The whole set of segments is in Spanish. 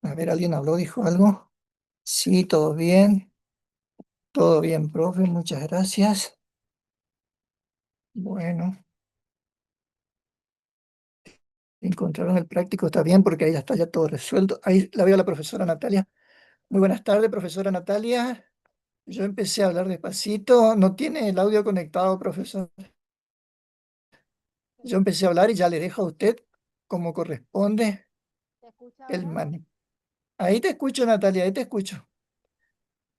A ver, ¿alguien habló, dijo algo? Sí, todo bien. Todo bien, profe, muchas gracias. Bueno, encontraron el práctico, está bien porque ahí ya está ya todo resuelto. Ahí la veo a la profesora Natalia. Muy buenas tardes, profesora Natalia. Yo empecé a hablar despacito. ¿No tiene el audio conectado, profesor? ¿Se Yo empecé a hablar y ya le dejo a usted como corresponde se escucha el ahora? mani. Ahí te escucho, Natalia, ahí te escucho.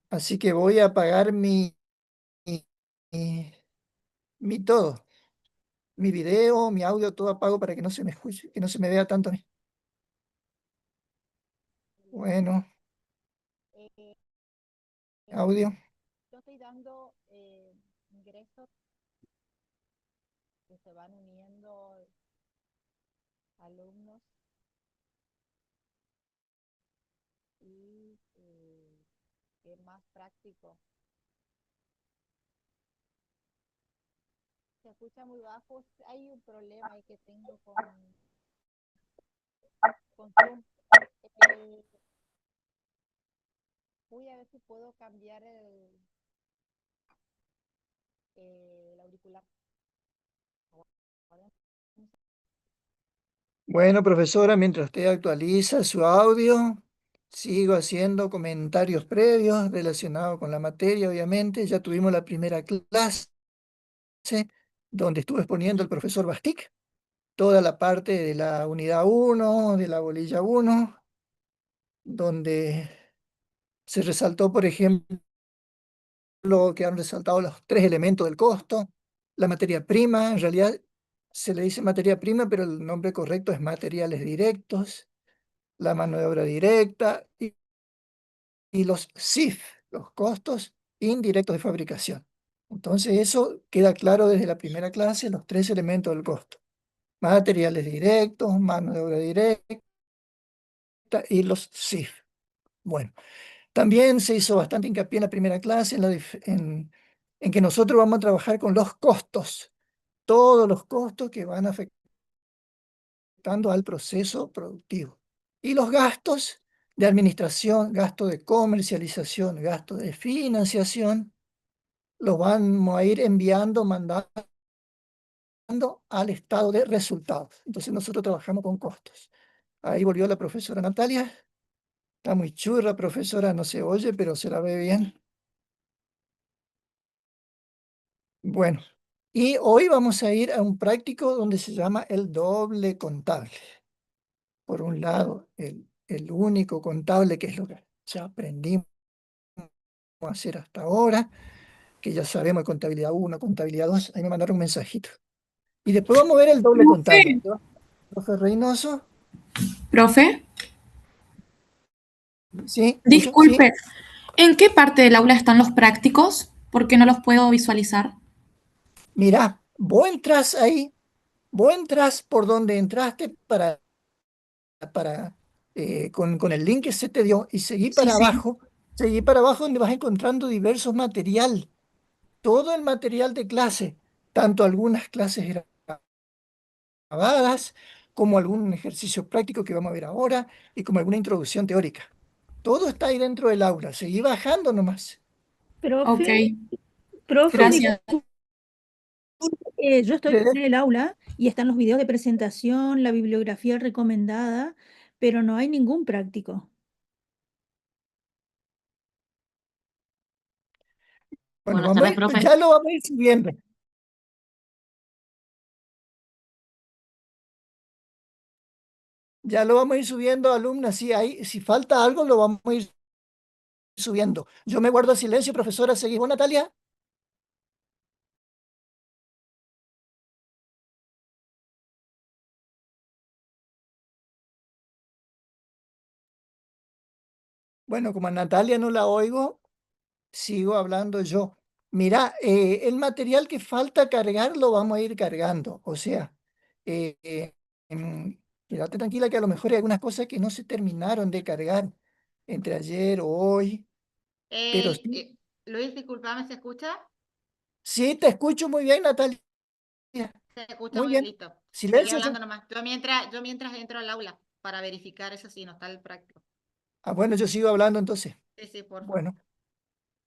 Así que voy a apagar mi, mi todo. Mi video, mi audio, todo apago para que no se me escuche, que no se me vea tanto a mí. Listo. Bueno, Eh, audio. yo estoy dando ingresos que se van uniendo alumnos y es más práctico. Se escucha muy bajo. Hay un problema ahí que tengo con Zoom. Eh, voy a ver si puedo cambiar el auricular. Ahora, Bueno, profesora, mientras usted actualiza su audio, sigo haciendo comentarios previos relacionados con la materia, obviamente. Ya tuvimos la primera clase donde estuvo exponiendo el profesor Bastic toda la parte de la unidad uno, de la bolilla uno, donde se resaltó, por ejemplo, que han resaltado los tres elementos del costo, la materia prima, en realidad se le dice materia prima, pero el nombre correcto es materiales directos, la mano de obra directa y los CIF, los costos indirectos de fabricación. Entonces eso queda claro desde la primera clase, los tres elementos del costo. Materiales directos, mano de obra directa y los CIF. Bueno, también se hizo bastante hincapié en la primera clase en que nosotros vamos a trabajar con los costos, todos los costos que van afectando al proceso productivo. Y los gastos de administración, gasto de comercialización, gasto de financiación, los vamos a ir enviando, mandando al estado de resultados. Entonces nosotros trabajamos con costos. Ahí volvió la profesora Natalia. Está muy churra, profesora, no se oye, pero se la ve bien. Bueno, y hoy vamos a ir a un práctico donde se llama el doble contable. Por un lado, el único contable, que es lo que ya aprendimos a hacer hasta ahora, que ya sabemos de contabilidad uno, contabilidad 2. Ahí me mandaron un mensajito. Y después vamos a ver el doble Profe, contable. Profe Reynoso, profe, ¿sí? ¿Escucho? ¿Sí? disculpe, ¿en qué parte del aula están los prácticos? Porque no los puedo visualizar. Mirá, vos entras por donde entraste con el link que se te dio y Sí, sí. seguí para abajo donde vas encontrando diversos material, todo el material de clase, tanto algunas clases grabadas, como algún ejercicio práctico que vamos a ver ahora y como alguna introducción teórica. Todo está ahí dentro del aula, seguí bajando nomás. Ok, Profe, profe, gracias. yo estoy ¿Crees? en el aula y están los videos de presentación, la bibliografía recomendada, pero no hay ningún práctico. Bueno, Buenas tardes, profe. ya lo vamos a ir subiendo. Ya lo vamos a ir subiendo, alumnas. Si falta algo, lo vamos a ir subiendo. Yo me guardo silencio, profesora. ¿Seguís vos, Natalia? Bueno, como a Natalia no la oigo, sigo hablando yo. Mira, el material que falta cargar lo vamos a ir cargando. O sea, eh, eh, em, quédate tranquila que a lo mejor hay algunas cosas que no se terminaron de cargar entre ayer o hoy, pero Eh, sí, eh, Luis, discúlpame, ¿se escucha? sí te escucho muy bien, Natalia. Se escucha Muy muy bien. listo. Seguí Silencio, sí. hablando nomás. Yo mientras entro al aula para verificar eso sí, no está el práctico. Ah, bueno, yo sigo hablando entonces. Sí, sí, por favor. Bueno,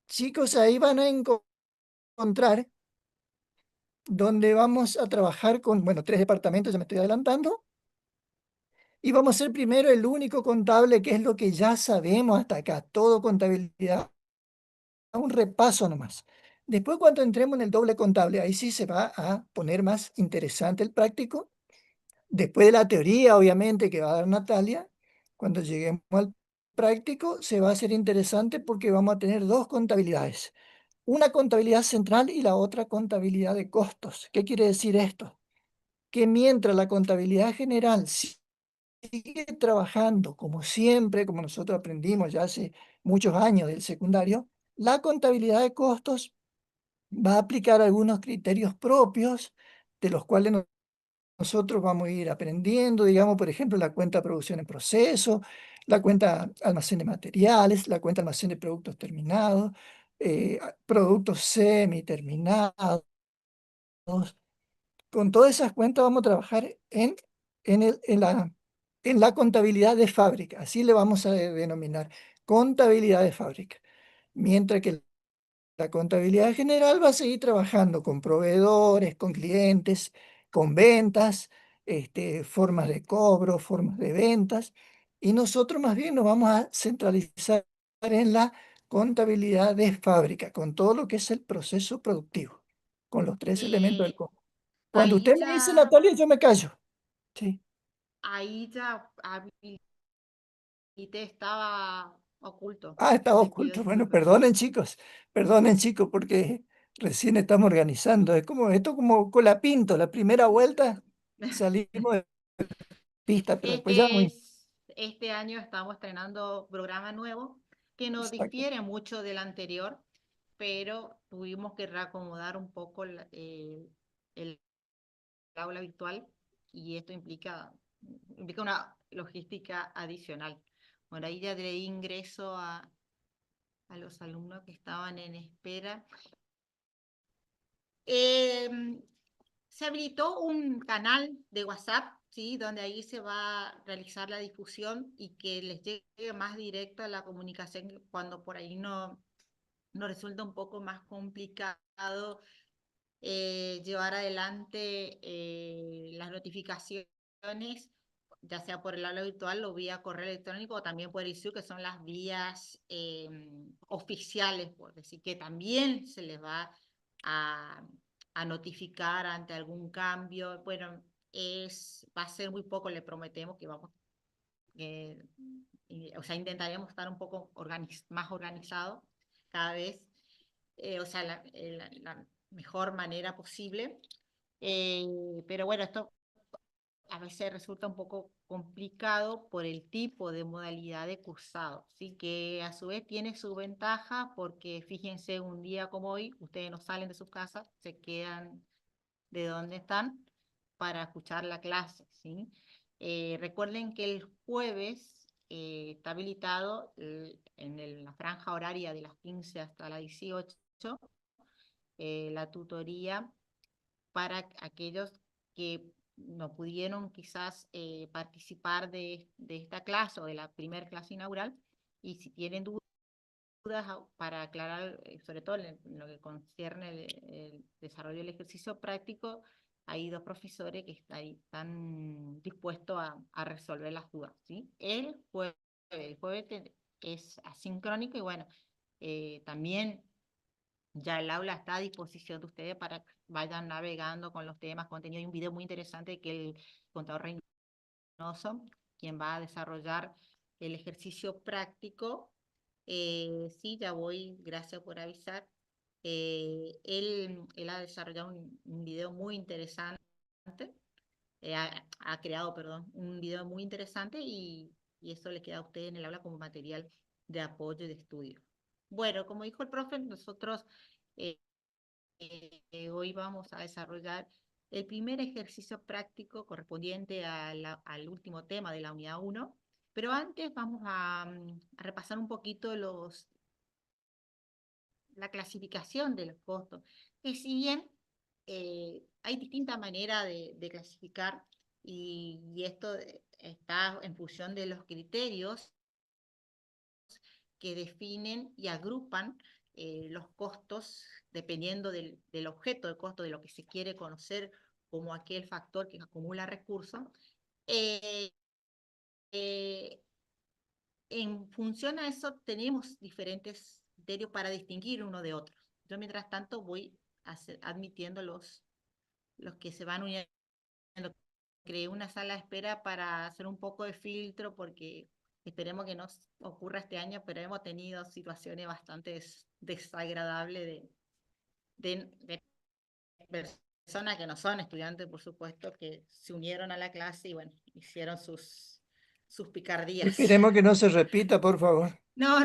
chicos, ahí van a encontrar donde vamos a trabajar con, bueno, 3 departamentos, ya me estoy adelantando. Y vamos a ser primero el único contable, que es lo que ya sabemos hasta acá, todo contabilidad, un repaso nomás. Después, cuando entremos en el doble contable, ahí sí se va a poner más interesante el práctico. Después de la teoría, obviamente, que va a dar Natalia, cuando lleguemos al práctico, se va a hacer interesante porque vamos a tener 2 contabilidades. Una contabilidad central y la otra contabilidad de costos. ¿Qué quiere decir esto? Que mientras la contabilidad general sigue trabajando como siempre, como nosotros aprendimos ya hace muchos años del secundario, la contabilidad de costos va a aplicar algunos criterios propios de los cuales nosotros vamos a ir aprendiendo, digamos, por ejemplo, la cuenta de producción en proceso, la cuenta almacén de materiales, la cuenta almacén de productos terminados, productos semi-terminados. Con todas esas cuentas vamos a trabajar en, el- en la, en la contabilidad de fábrica, así le vamos a denominar, contabilidad de fábrica. Mientras que la contabilidad general va a seguir trabajando con proveedores, con clientes, con ventas, formas de cobro, formas de ventas, y nosotros más bien nos vamos a centralizar en la contabilidad de fábrica, con todo lo que es el proceso productivo, con los 3 elementos del Eh, cobro. Cuando ahí usted me dice, ya, Natalia, yo me callo. Sí. ahí ya habilité, estaba oculto. Ah, estaba Les pido oculto. Bueno, disculpas. perdonen chicos, porque recién estamos organizando. Es como esto como Colapinto, la primera vuelta salimos de pista, pero después ya muy Este año estamos estrenando programa nuevo que no exacto. difiere mucho del anterior, pero tuvimos que reacomodar un poco el aula virtual y esto implica una logística adicional. Bueno, ahí ya di ingreso a los alumnos que estaban en espera. Eh, Se habilitó un canal de WhatsApp, ¿sí? Donde ahí se va a realizar la difusión y que les llegue más directa la comunicación cuando por ahí no resulta un poco más complicado llevar adelante las notificaciones, ya sea por el aula virtual o vía correo electrónico o también por ISU, que son las vías oficiales, por decir, que también se les va a, a notificar ante algún cambio. Bueno, va a ser muy poco, le prometemos que vamos, o sea, intentaremos estar un poco más organizados cada vez, o sea, la mejor manera posible. Pero bueno, esto a veces resulta un poco complicado por el tipo de modalidad de cursado, ¿sí? Que a su vez tiene su ventaja porque fíjense, un día como hoy, ustedes no salen de sus casas, se quedan de donde están para escuchar la clase, ¿sí? Recuerden que el jueves está habilitado en la franja horaria de las 15 hasta las 18 la tutoría para aquellos que no pudieron quizás participar de esta clase o de la primera clase inaugural, y si tienen dudas para aclarar, sobre todo en lo que concierne el desarrollo del ejercicio práctico, hay 2 profesores que están dispuestos a resolver las dudas, ¿sí? El jueves es asincrónico y bueno, también ya el aula está a disposición de ustedes para que vayan navegando con los temas, contenido. Hay un video muy interesante que el contador Reynoso, quien va a desarrollar el ejercicio práctico. Sí, ya voy, gracias por avisar. Él ha desarrollado un video muy interesante, ha creado, perdón, un video muy interesante y eso le queda a ustedes en el aula como material de apoyo y de estudio. Bueno, como dijo el profe, nosotros eh, hoy vamos a desarrollar el primer ejercicio práctico correspondiente al último tema de la unidad 1, pero antes vamos a repasar un poquito la clasificación de los costos, que si bien hay distintas maneras de clasificar y esto está en función de los criterios que definen y agrupan los costos dependiendo del objeto de costo, de lo que se quiere conocer como aquel factor que acumula recursos. En función a eso tenemos diferentes criterios para distinguir uno de otro. Yo mientras tanto voy admitiendo los que se van uniendo. Creé una sala de espera para hacer un poco de filtro porque esperemos que no ocurra este año, pero hemos tenido situaciones bastante desagradables de personas que no son estudiantes, por supuesto, que se unieron a la clase y bueno, hicieron sus picardías. Esperemos que no se repita, por favor. No,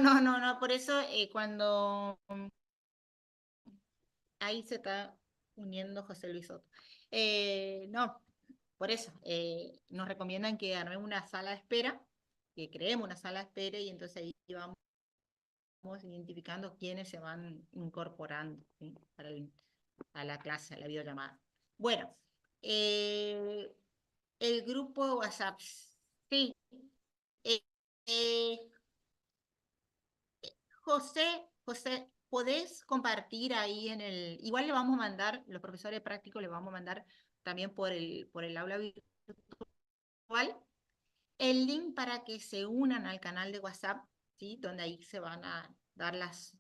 por eso cuando ahí se está uniendo José Luis Soto. No, por eso nos recomiendan que armemos una sala de espera, que creemos una sala de espera y entonces ahí vamos identificando quiénes se van incorporando, ¿sí? A la clase, a la videollamada. Bueno, el grupo de WhatsApp, sí. José, ¿podés compartir ahí en el... Igual le vamos a mandar, los profesores prácticos le vamos a mandar también por el aula virtual, el link para que se unan al canal de WhatsApp, ¿sí? Donde ahí se van a dar las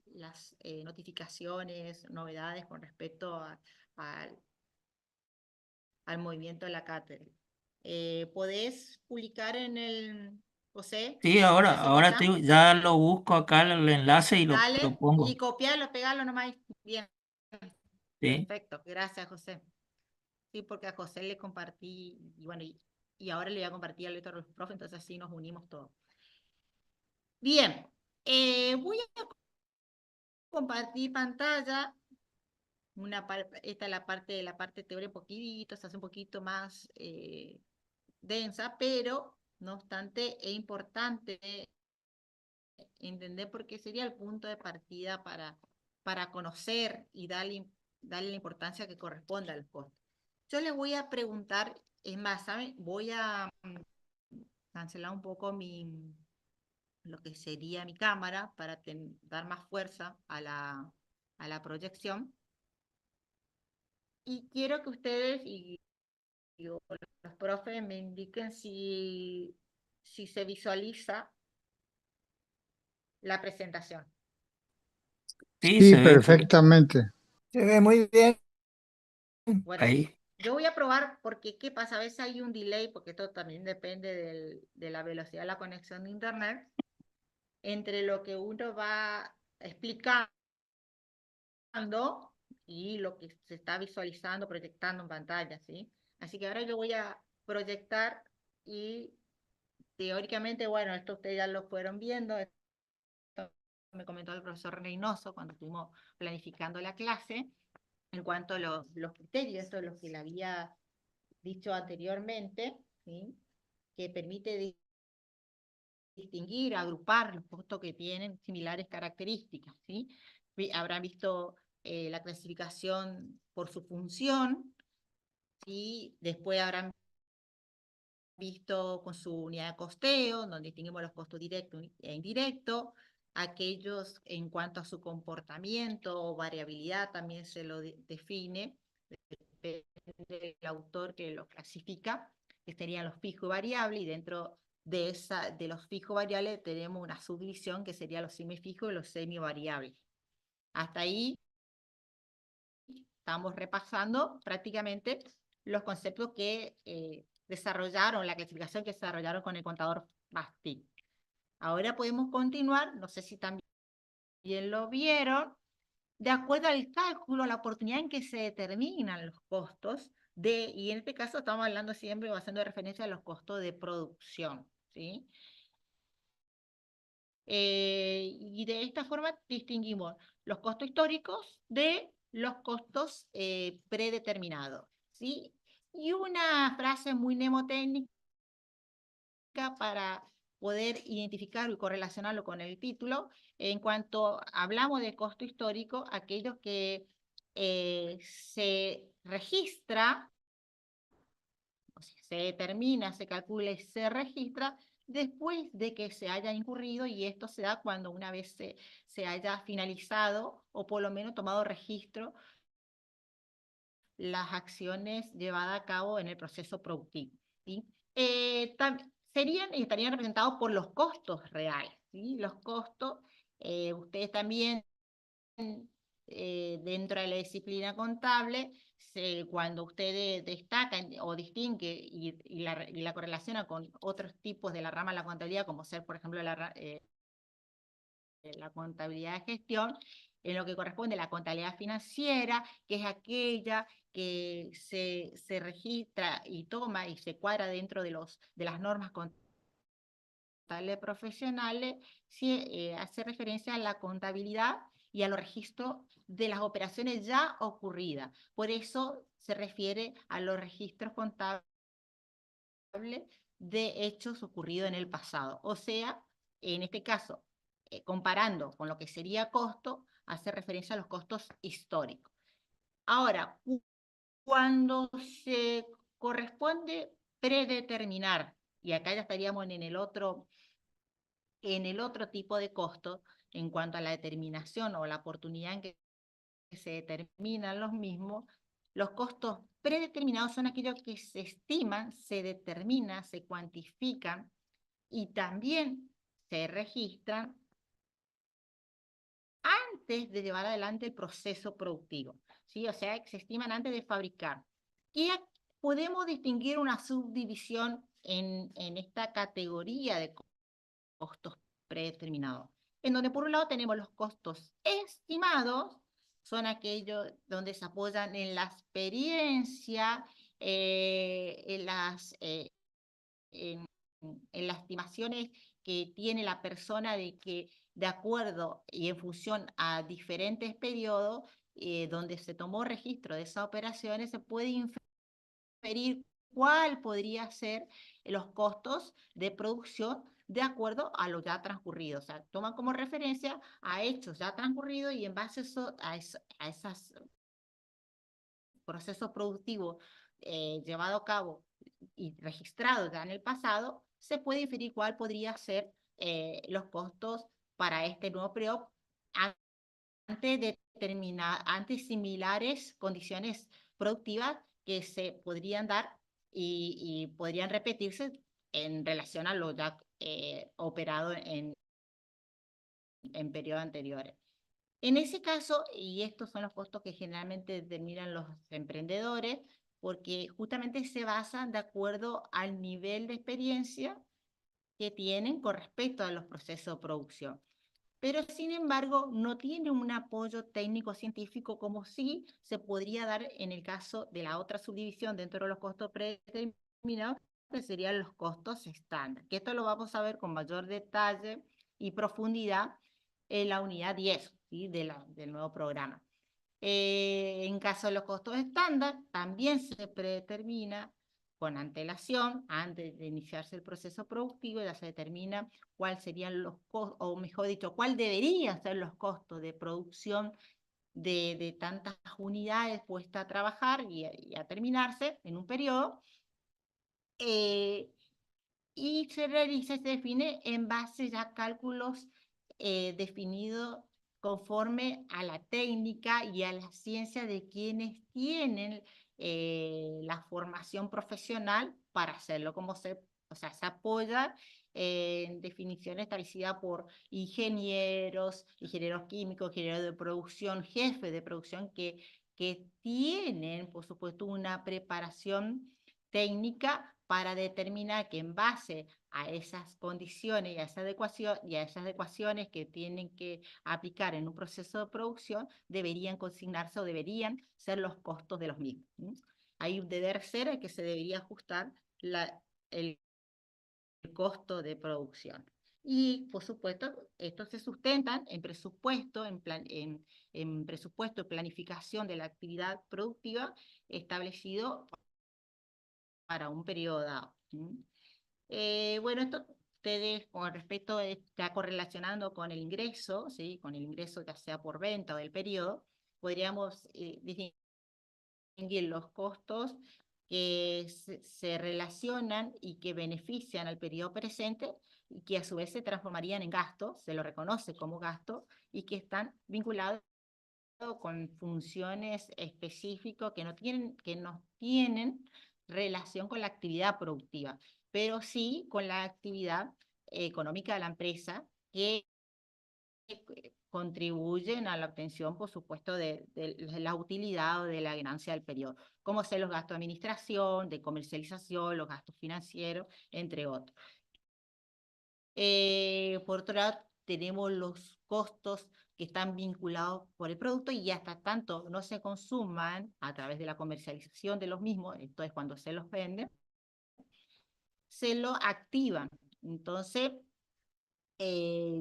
notificaciones, novedades con respecto al movimiento de la cátedra. ¿Podés publicar en el... José? Sí, ahora ya lo busco acá el enlace y lo Dale, y pongo. copiarlo, pegarlo nomás. Bien, Sí. perfecto. Gracias, José. Sí, porque a José le compartí, y bueno, y ahora le voy a compartir al otro profe, entonces así nos unimos todos. Bien, voy a compartir pantalla. Esta es la parte teórica, un poquito, se hace un poquito más densa, pero no obstante es importante entender por qué sería el punto de partida para conocer y darle la importancia que corresponde al costo. Yo les voy a preguntar, es más, ¿saben? Voy a cancelar un poco lo que sería mi cámara para dar más fuerza a la proyección. Y quiero que ustedes y los profes me indiquen si se visualiza la presentación. Sí, Sí, se ve perfectamente. Se ve muy bien. Bueno, ahí. yo voy a probar porque, ¿qué pasa? A veces hay un delay, porque esto también depende de la velocidad de la conexión de internet, entre lo que uno va explicando y lo que se está visualizando, proyectando en pantalla, ¿sí? Así que ahora yo voy a proyectar y teóricamente, bueno, esto ustedes ya lo fueron viendo, esto me comentó el profesor Reynoso cuando estuvimos planificando la clase, en cuanto a los criterios, esto es lo que le había dicho anteriormente, ¿sí? Que permite distinguir, agrupar los costos que tienen similares características, ¿sí? Habrán visto la clasificación por su función, ¿sí? Después habrán visto con su unidad de costeo, donde distinguimos los costos directos e indirectos, aquellos en cuanto a su comportamiento o variabilidad también se lo define, depende del autor que lo clasifica, que serían los fijos y variables, y dentro de los fijos variables tenemos una subdivisión que sería los semifijos y los semivariables. Hasta ahí estamos repasando prácticamente los conceptos que desarrollaron, la clasificación que desarrollaron con el contador Bastille. Ahora podemos continuar, no sé si también lo vieron, de acuerdo al cálculo, la oportunidad en que se determinan los costos y en este caso estamos hablando siempre o haciendo referencia a los costos de producción, ¿sí? Y de esta forma distinguimos los costos históricos de los costos predeterminados, ¿sí? Y una frase muy mnemotécnica para poder identificarlo y correlacionarlo con el título. En cuanto hablamos de costo histórico, aquellos que se registra, o sea, se determina, se calcula y se registra después de que se haya incurrido, y esto se da cuando una vez se haya finalizado o por lo menos tomado registro las acciones llevadas a cabo en el proceso productivo, ¿sí? Serían y estarían representados por los costos reales, ¿sí? Los costos, ustedes también dentro de la disciplina contable, cuando ustedes destacan o distinguen y la correlaciona con otros tipos de la rama de la contabilidad, como ser, por ejemplo, la contabilidad de gestión, en lo que corresponde a la contabilidad financiera, que es aquella que se registra y toma y se cuadra dentro de las normas contables profesionales, hace referencia a la contabilidad y a los registros de las operaciones ya ocurridas. Por eso se refiere a los registros contables de hechos ocurridos en el pasado. O sea, en este caso, comparando con lo que sería costo, hace referencia a los costos históricos. Ahora, cuando se corresponde predeterminar, y acá ya estaríamos en el otro tipo de costo, en cuanto a la determinación o la oportunidad en que se determinan los mismos, los costos predeterminados son aquellos que se estiman, se determinan, se cuantifican y también se registran antes de llevar adelante el proceso productivo, ¿sí? O sea, que se estiman antes de fabricar. Y podemos distinguir una subdivisión en esta categoría de costos predeterminados, en donde por un lado tenemos los costos estimados, son aquellos donde se apoyan en la experiencia, en las estimaciones que tiene la persona de que de acuerdo y en función a diferentes periodos donde se tomó registro de esas operaciones, se puede inferir cuál podría ser los costos de producción de acuerdo a lo ya transcurrido. O sea, toman como referencia a hechos ya transcurridos y en base a esos procesos productivos llevados a cabo y registrados ya en el pasado, se puede inferir cuál podría ser los costos para este nuevo periodo ante similares condiciones productivas que se podrían dar y podrían repetirse en relación a lo ya operado en periodos anteriores. En ese caso, y estos son los costos que generalmente determinan los emprendedores, porque justamente se basan de acuerdo al nivel de experiencia que tienen con respecto a los procesos de producción. Pero sin embargo, no tiene un apoyo técnico-científico como sí se podría dar en el caso de la otra subdivisión dentro de los costos predeterminados, que serían los costos estándar, que esto lo vamos a ver con mayor detalle y profundidad en la unidad 10, ¿sí? Del nuevo programa. En caso de los costos estándar, también se predetermina con antelación, antes de iniciarse el proceso productivo, ya se determina cuáles serían los costos, o mejor dicho, cuál deberían ser los costos de producción de tantas unidades puestas a trabajar y a terminarse en un periodo, y se realiza, se define en base ya a cálculos definidos conforme a la técnica y a la ciencia de quienes tienen la formación profesional para hacerlo, o sea, se apoya en definiciones establecidas por ingenieros químicos, ingenieros de producción, jefes de producción que tienen, por supuesto, una preparación técnica para determinar que en base a esas condiciones y a esas ecuaciones que tienen que aplicar en un proceso de producción, deberían consignarse o deberían ser los costos de los mismos. Hay un deber ser al que se debería ajustar el costo de producción. Y, por supuesto, estos se sustentan en presupuesto, en presupuesto de planificación de la actividad productiva establecido para un periodo dado. Bueno, esto ustedes con respecto está correlacionando con el ingreso, ¿sí? Con el ingreso ya sea por venta o del periodo, podríamos distinguir los costos que se relacionan y que benefician al periodo presente y que a su vez se transformarían en gastos, se lo reconoce como gasto, y que están vinculados con funciones específicas que no tienen relación con la actividad productiva, pero sí con la actividad económica de la empresa, que contribuyen a la obtención, por supuesto, de la utilidad o de la ganancia del periodo, como son los gastos de administración, de comercialización, los gastos financieros, entre otros. Por otro lado, tenemos los costos que están vinculados por el producto y hasta tanto no se consuman a través de la comercialización de los mismos, esto es cuando se los venden, se lo activan. Entonces,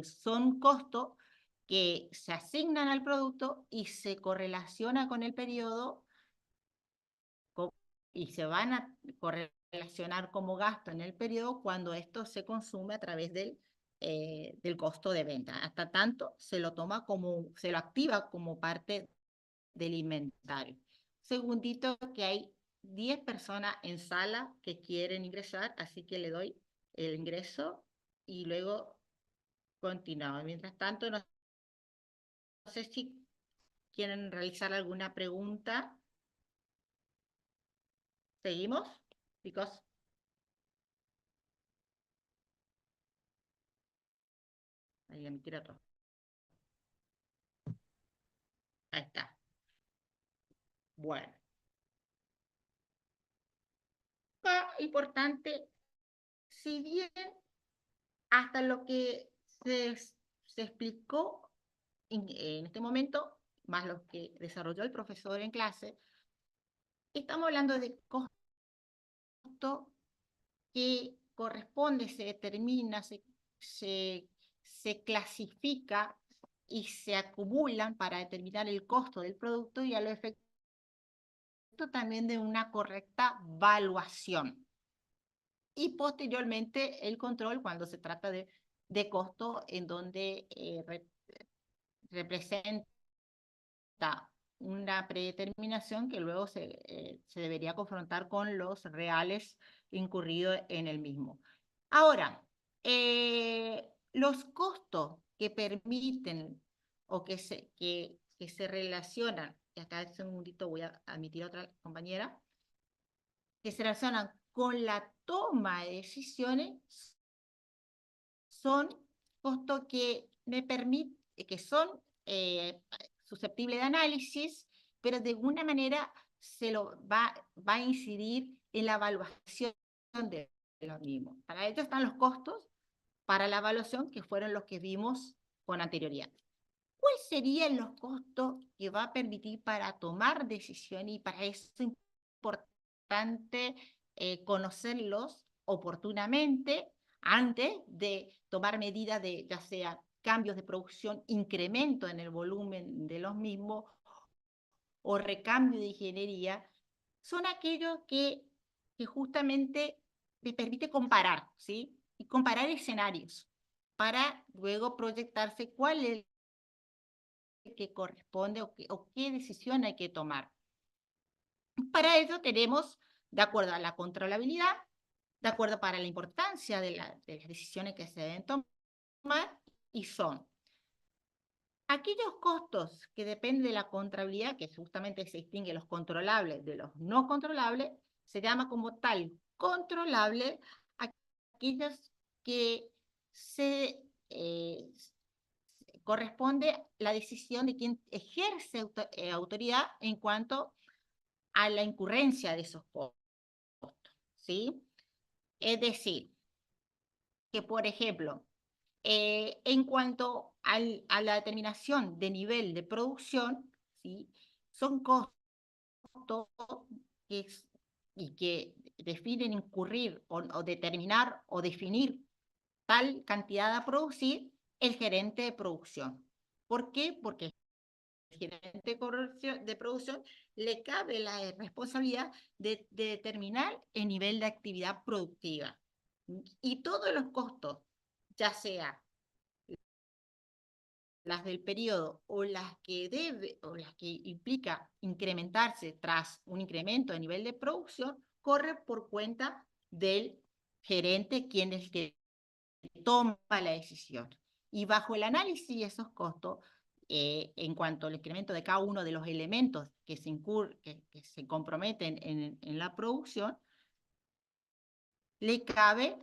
son costos que se asignan al producto y se correlaciona con el periodo y se van a correlacionar como gasto en el periodo cuando esto se consume a través del costo de venta. Hasta tanto se lo activa como parte del inventario. Segundito que hay 10 personas en sala que quieren ingresar, así que le doy el ingreso y luego continuamos. Mientras tanto, no sé si quieren realizar alguna pregunta. ¿Seguimos, chicos? Ahí me tira todo. Ahí está. Bueno. Importante, si bien hasta lo que se explicó en este momento, más lo que desarrolló el profesor en clase, estamos hablando de costo que corresponde, se determina, se clasifica y se acumulan para determinar el costo del producto y a los efectos también de una correcta valuación. Y posteriormente el control cuando se trata de costo en donde representa una predeterminación que luego se debería confrontar con los reales incurridos en el mismo. Ahora, los costos que permiten o que se relacionan, y acá en un segundito voy a admitir a otra compañera, que se relacionan con la toma de decisiones, son costos que que son susceptibles de análisis, pero de alguna manera va a incidir en la evaluación de los mismos. Para ello están los costos para la evaluación, que fueron los que vimos con anterioridad. ¿Cuáles serían los costos que va a permitir para tomar decisiones? Y para eso es importante conocerlos oportunamente antes de tomar medidas de ya sea cambios de producción, incremento en el volumen de los mismos o recambio de ingeniería. Son aquellos que justamente me permite comparar, ¿sí? Y comparar escenarios para luego proyectarse cuál es el que corresponde o qué decisión hay que tomar. Para ello tenemos, de acuerdo a la controlabilidad, de acuerdo para la importancia de las decisiones que se deben tomar, y son aquellos costos que dependen de la controlabilidad, que justamente se distingue los controlables de los no controlables, se llama como tal controlable aquellos que corresponde la decisión de quien ejerce autoridad en cuanto a la incurrencia de esos costos, ¿sí? Es decir, que por ejemplo, en cuanto a la determinación de nivel de producción, ¿sí? Son costos que definen incurrir o determinar o definir tal cantidad a producir el gerente de producción. ¿Por qué? Porque el gerente de producción le cabe la responsabilidad de determinar el nivel de actividad productiva. Y todos los costos, ya sea las del periodo o las que implica incrementarse tras un incremento de nivel de producción, corre por cuenta del gerente, quien es el que toma la decisión. Y bajo el análisis de esos costos, en cuanto al incremento de cada uno de los elementos que se comprometen en la producción, le cabe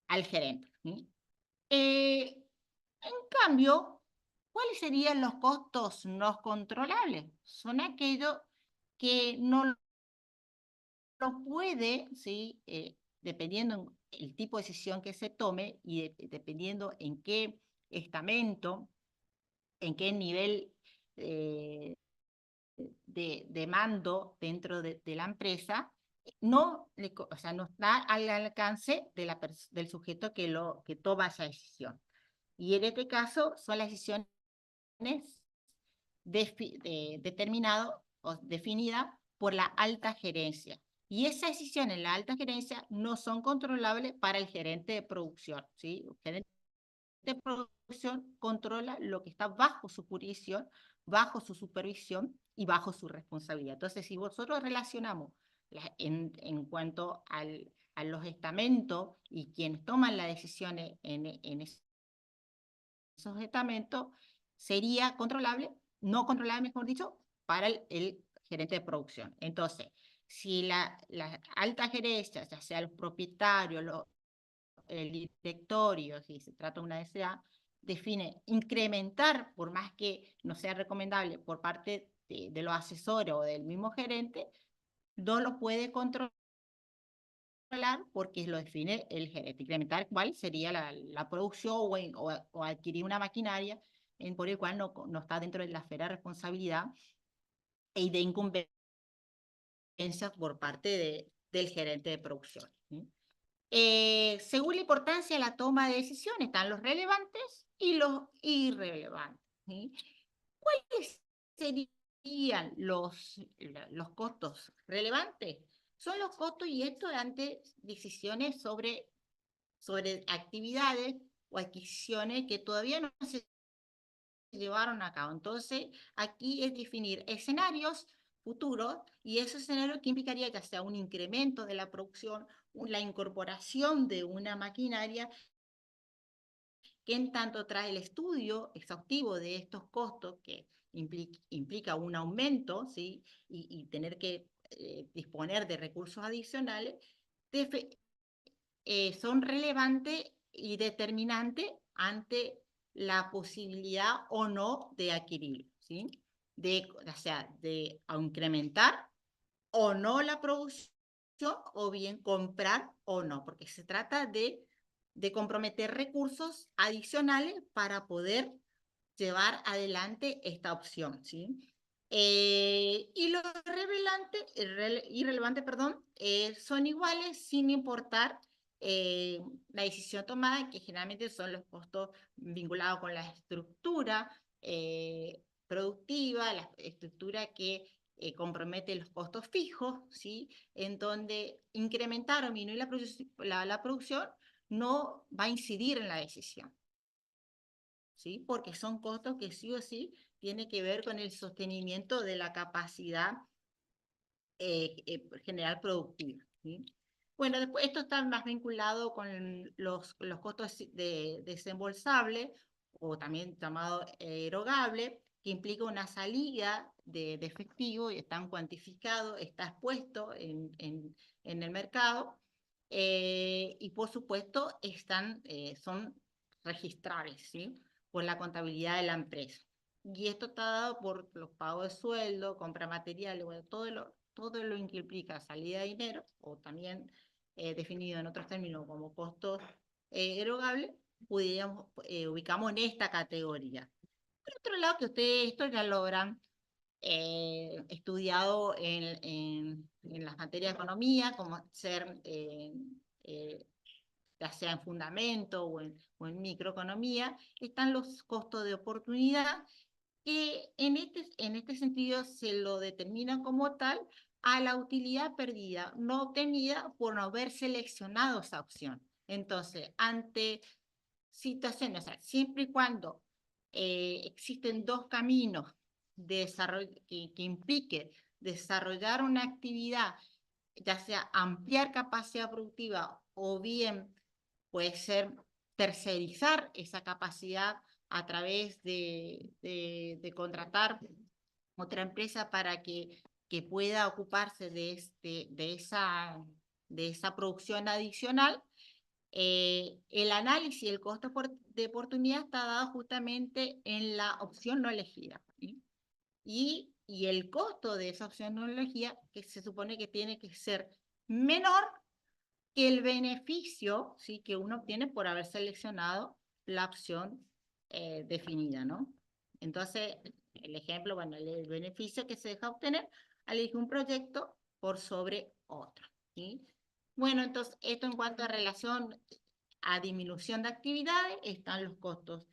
al gerente. ¿Sí? En cambio, ¿cuáles serían los costos no controlables? Son aquellos que no lo puede, ¿sí? Dependiendo el tipo de decisión que se tome y dependiendo en qué estamento, en qué nivel de mando dentro de la empresa, o sea, no está al alcance del sujeto que toma esa decisión. Y en este caso son las decisiones determinadas o definidas por la alta gerencia. Y esas decisiones en la alta gerencia no son controlables para el gerente de producción. ¿Sí? El gerente de producción controla lo que está bajo su jurisdicción, bajo su supervisión y bajo su responsabilidad. Entonces, si nosotros relacionamos en cuanto a los estamentos y quienes toman las decisiones en esos estamentos, sería controlable, no controlable, mejor dicho, para el gerente de producción. Entonces, si la alta gerencia, ya sea los propietarios, el directorio, si se trata de una SA, define incrementar, por más que no sea recomendable por parte de los asesores o del mismo gerente, no lo puede controlar porque lo define el gerente. Incrementar cuál sería la producción o adquirir una maquinaria por el cual no está dentro de la esfera de responsabilidad y de incumbencia por parte del gerente de producción. ¿Sí? Según la importancia de la toma de decisiones, están los relevantes y los irrelevantes. ¿Sí? ¿Cuáles serían los costos relevantes? Son los costos, y esto ante decisiones sobre actividades o adquisiciones que todavía no se llevaron a cabo. Entonces, aquí es definir escenarios futuros, y esos escenarios que implicaría ya sea un incremento de la producción, la incorporación de una maquinaria, que en tanto trae el estudio exhaustivo de estos costos, que implica un aumento, ¿sí? y tener que disponer de recursos adicionales, son relevantes y determinantes ante la posibilidad o no de adquirirlo, ¿sí? O sea, de incrementar o no la producción, o bien comprar o no, porque se trata de comprometer recursos adicionales para poder llevar adelante esta opción, ¿sí? Y los irrelevantes, son iguales sin importar la decisión tomada, que generalmente son los costos vinculados con la estructura productiva, la estructura que compromete los costos fijos, ¿sí? En donde incrementar o disminuir la producción no va a incidir en la decisión, ¿sí? Porque son costos que sí o sí tienen que ver con el sostenimiento de la capacidad general productiva, ¿sí? Bueno, después esto está más vinculado con los costos desembolsables, o también llamado erogable, que implica una salida de efectivo y están cuantificados, está expuesto en el mercado, y por supuesto son registrables, ¿sí? Por la contabilidad de la empresa. Y esto está dado por los pagos de sueldo, compra de materiales, bueno, todo lo que implica salida de dinero, o también definido en otros términos como costos erogables, ubicamos en esta categoría. Por otro lado, que ustedes esto ya lo habrán estudiado en las materias de economía, como ser ya sea en fundamento o en microeconomía, están los costos de oportunidad, que en este sentido se lo determina como tal a la utilidad perdida, no obtenida por no haber seleccionado esa opción. Entonces, ante situaciones, o sea, siempre y cuando existen dos caminos de desarrollo que implique desarrollar una actividad ya sea ampliar capacidad productiva o bien puede ser tercerizar esa capacidad a través de contratar otra empresa para que pueda ocuparse de esa producción adicional. El análisis del costo de oportunidad está dado justamente en la opción no elegida, ¿sí? Y el costo de esa opción no elegida, que se supone que tiene que ser menor que el beneficio, ¿sí?, que uno obtiene por haber seleccionado la opción definida, ¿no? Entonces, el ejemplo, bueno, el beneficio que se deja obtener al elegir un proyecto por sobre otro, ¿sí? Bueno, entonces, esto en cuanto a relación a disminución de actividades, están los costos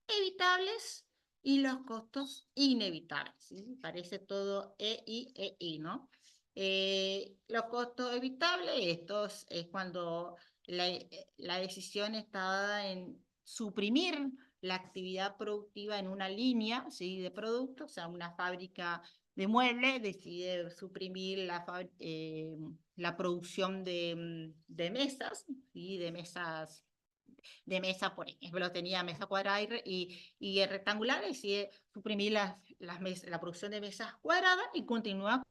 evitables y los costos inevitables, ¿sí? Parece todo I, ¿no? Los costos evitables, estos es cuando la decisión está dada en suprimir la actividad productiva en una línea, ¿sí?, de productos, o sea, una fábrica de muebles decide suprimir la producción de mesas, ¿sí?, de mesa, por ejemplo, tenía mesa cuadrada y rectangular, decide suprimir la producción de mesas cuadradas y continúa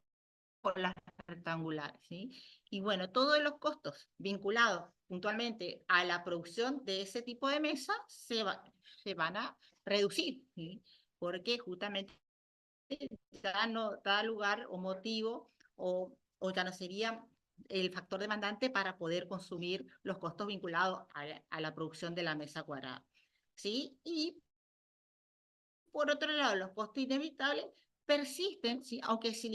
con las rectangulares, ¿sí? Y bueno, todos los costos vinculados puntualmente a la producción de ese tipo de mesa se van a reducir, ¿sí? Porque justamente ya no da lugar o motivo o ya no sería el factor demandante para poder consumir los costos vinculados a la producción de la mesa cuadrada, ¿sí? Y por otro lado, los costos inevitables persisten, ¿sí?, aunque se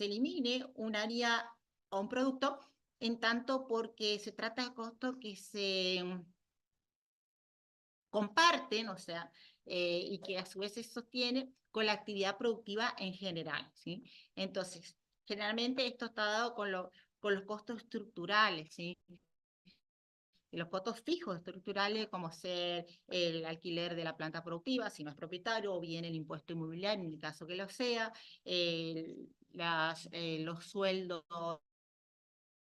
elimine un área o un producto, en tanto porque se trata de costos que se comparten, o sea, y que a su vez se sostiene con la actividad productiva en general, ¿sí? Entonces, generalmente esto está dado con los costos estructurales, ¿sí? Y los costos fijos estructurales, como ser el alquiler de la planta productiva, si no es propietario, o bien el impuesto inmobiliario, en el caso que lo sea, los sueldos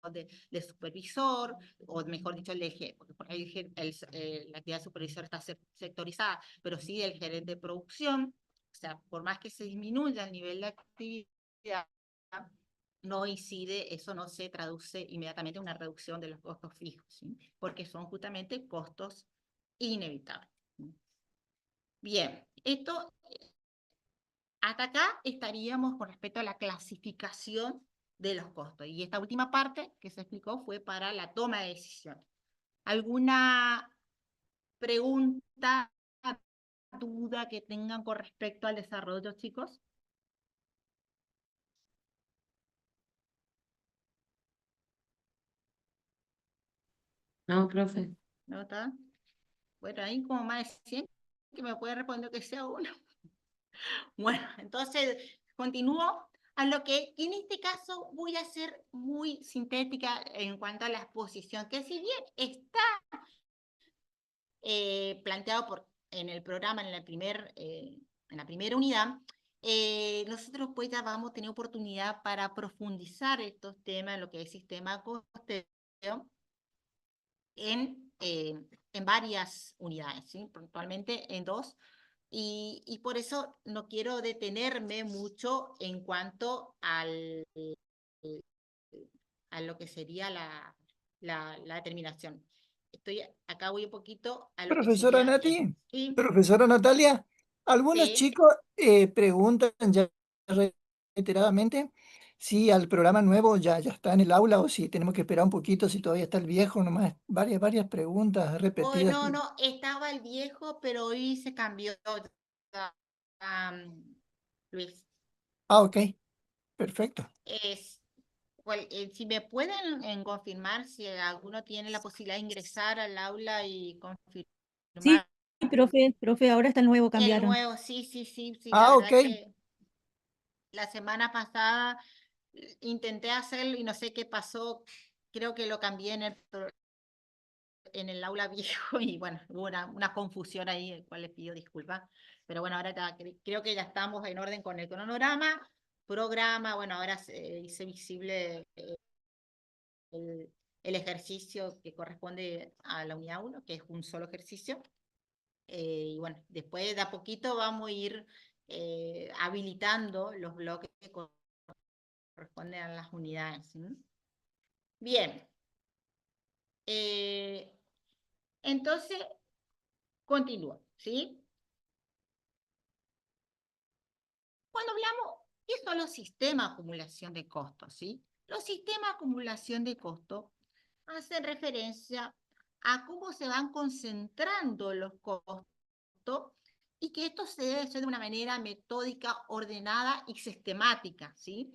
de supervisor, o mejor dicho, el eje, porque por ahí la actividad de supervisor está sectorizada, pero sí el gerente de producción. O sea, por más que se disminuya el nivel de actividad, no incide, eso no se traduce inmediatamente en una reducción de los costos fijos, ¿sí?, porque son justamente costos inevitables. Bien, hasta acá estaríamos con respecto a la clasificación de los costos. Y esta última parte que se explicó fue para la toma de decisiones. ¿Alguna pregunta, duda que tengan con respecto al desarrollo, chicos? No, profe. ¿No está? Bueno, ahí como más de 100 que me puede responder que sea uno. Bueno, entonces continúo a lo que en este caso voy a ser muy sintética en cuanto a la exposición, que si bien está planteado en el programa, en la primera unidad, nosotros pues ya vamos a tener oportunidad para profundizar estos temas, lo que es sistema costero, en varias unidades, ¿sí?, puntualmente en 2. Y por eso no quiero detenerme mucho en cuanto a lo que sería la terminación. Acá voy un poquito a lo que Profesora sería Nati, sí, profesora Natalia, algunos sí. chicos preguntan ya reiteradamente si al programa nuevo ya está en el aula o si tenemos que esperar un poquito, si todavía está el viejo, nomás varias preguntas Oh, repetidas. no, estaba el viejo, pero hoy se cambió ya, Luis. Ok, perfecto. Es, si me pueden confirmar si alguno tiene la posibilidad de ingresar al aula y Sí, confirmar profe, ahora está el nuevo, el cambiaron. nuevo, sí, la Ah, ok, verdad que la semana pasada intenté hacerlo y no sé qué pasó, creo que lo cambié en el aula viejo y bueno, hubo una confusión ahí, el cual les pido disculpas, pero bueno, ahora creo que ya estamos en orden con el cronograma, programa, bueno, ahora se hice visible el ejercicio que corresponde a la unidad 1, que es un solo ejercicio. Y bueno, después de a poquito vamos a ir habilitando los bloques que corresponden a las unidades. ¿Sí? Bien. Entonces, continúo, ¿sí? Cuando hablamos, ¿qué son los sistemas de acumulación de costos? ¿Sí? Los sistemas de acumulación de costos hacen referencia a cómo se van concentrando los costos y que esto se debe hacer de una manera metódica, ordenada y sistemática, ¿sí?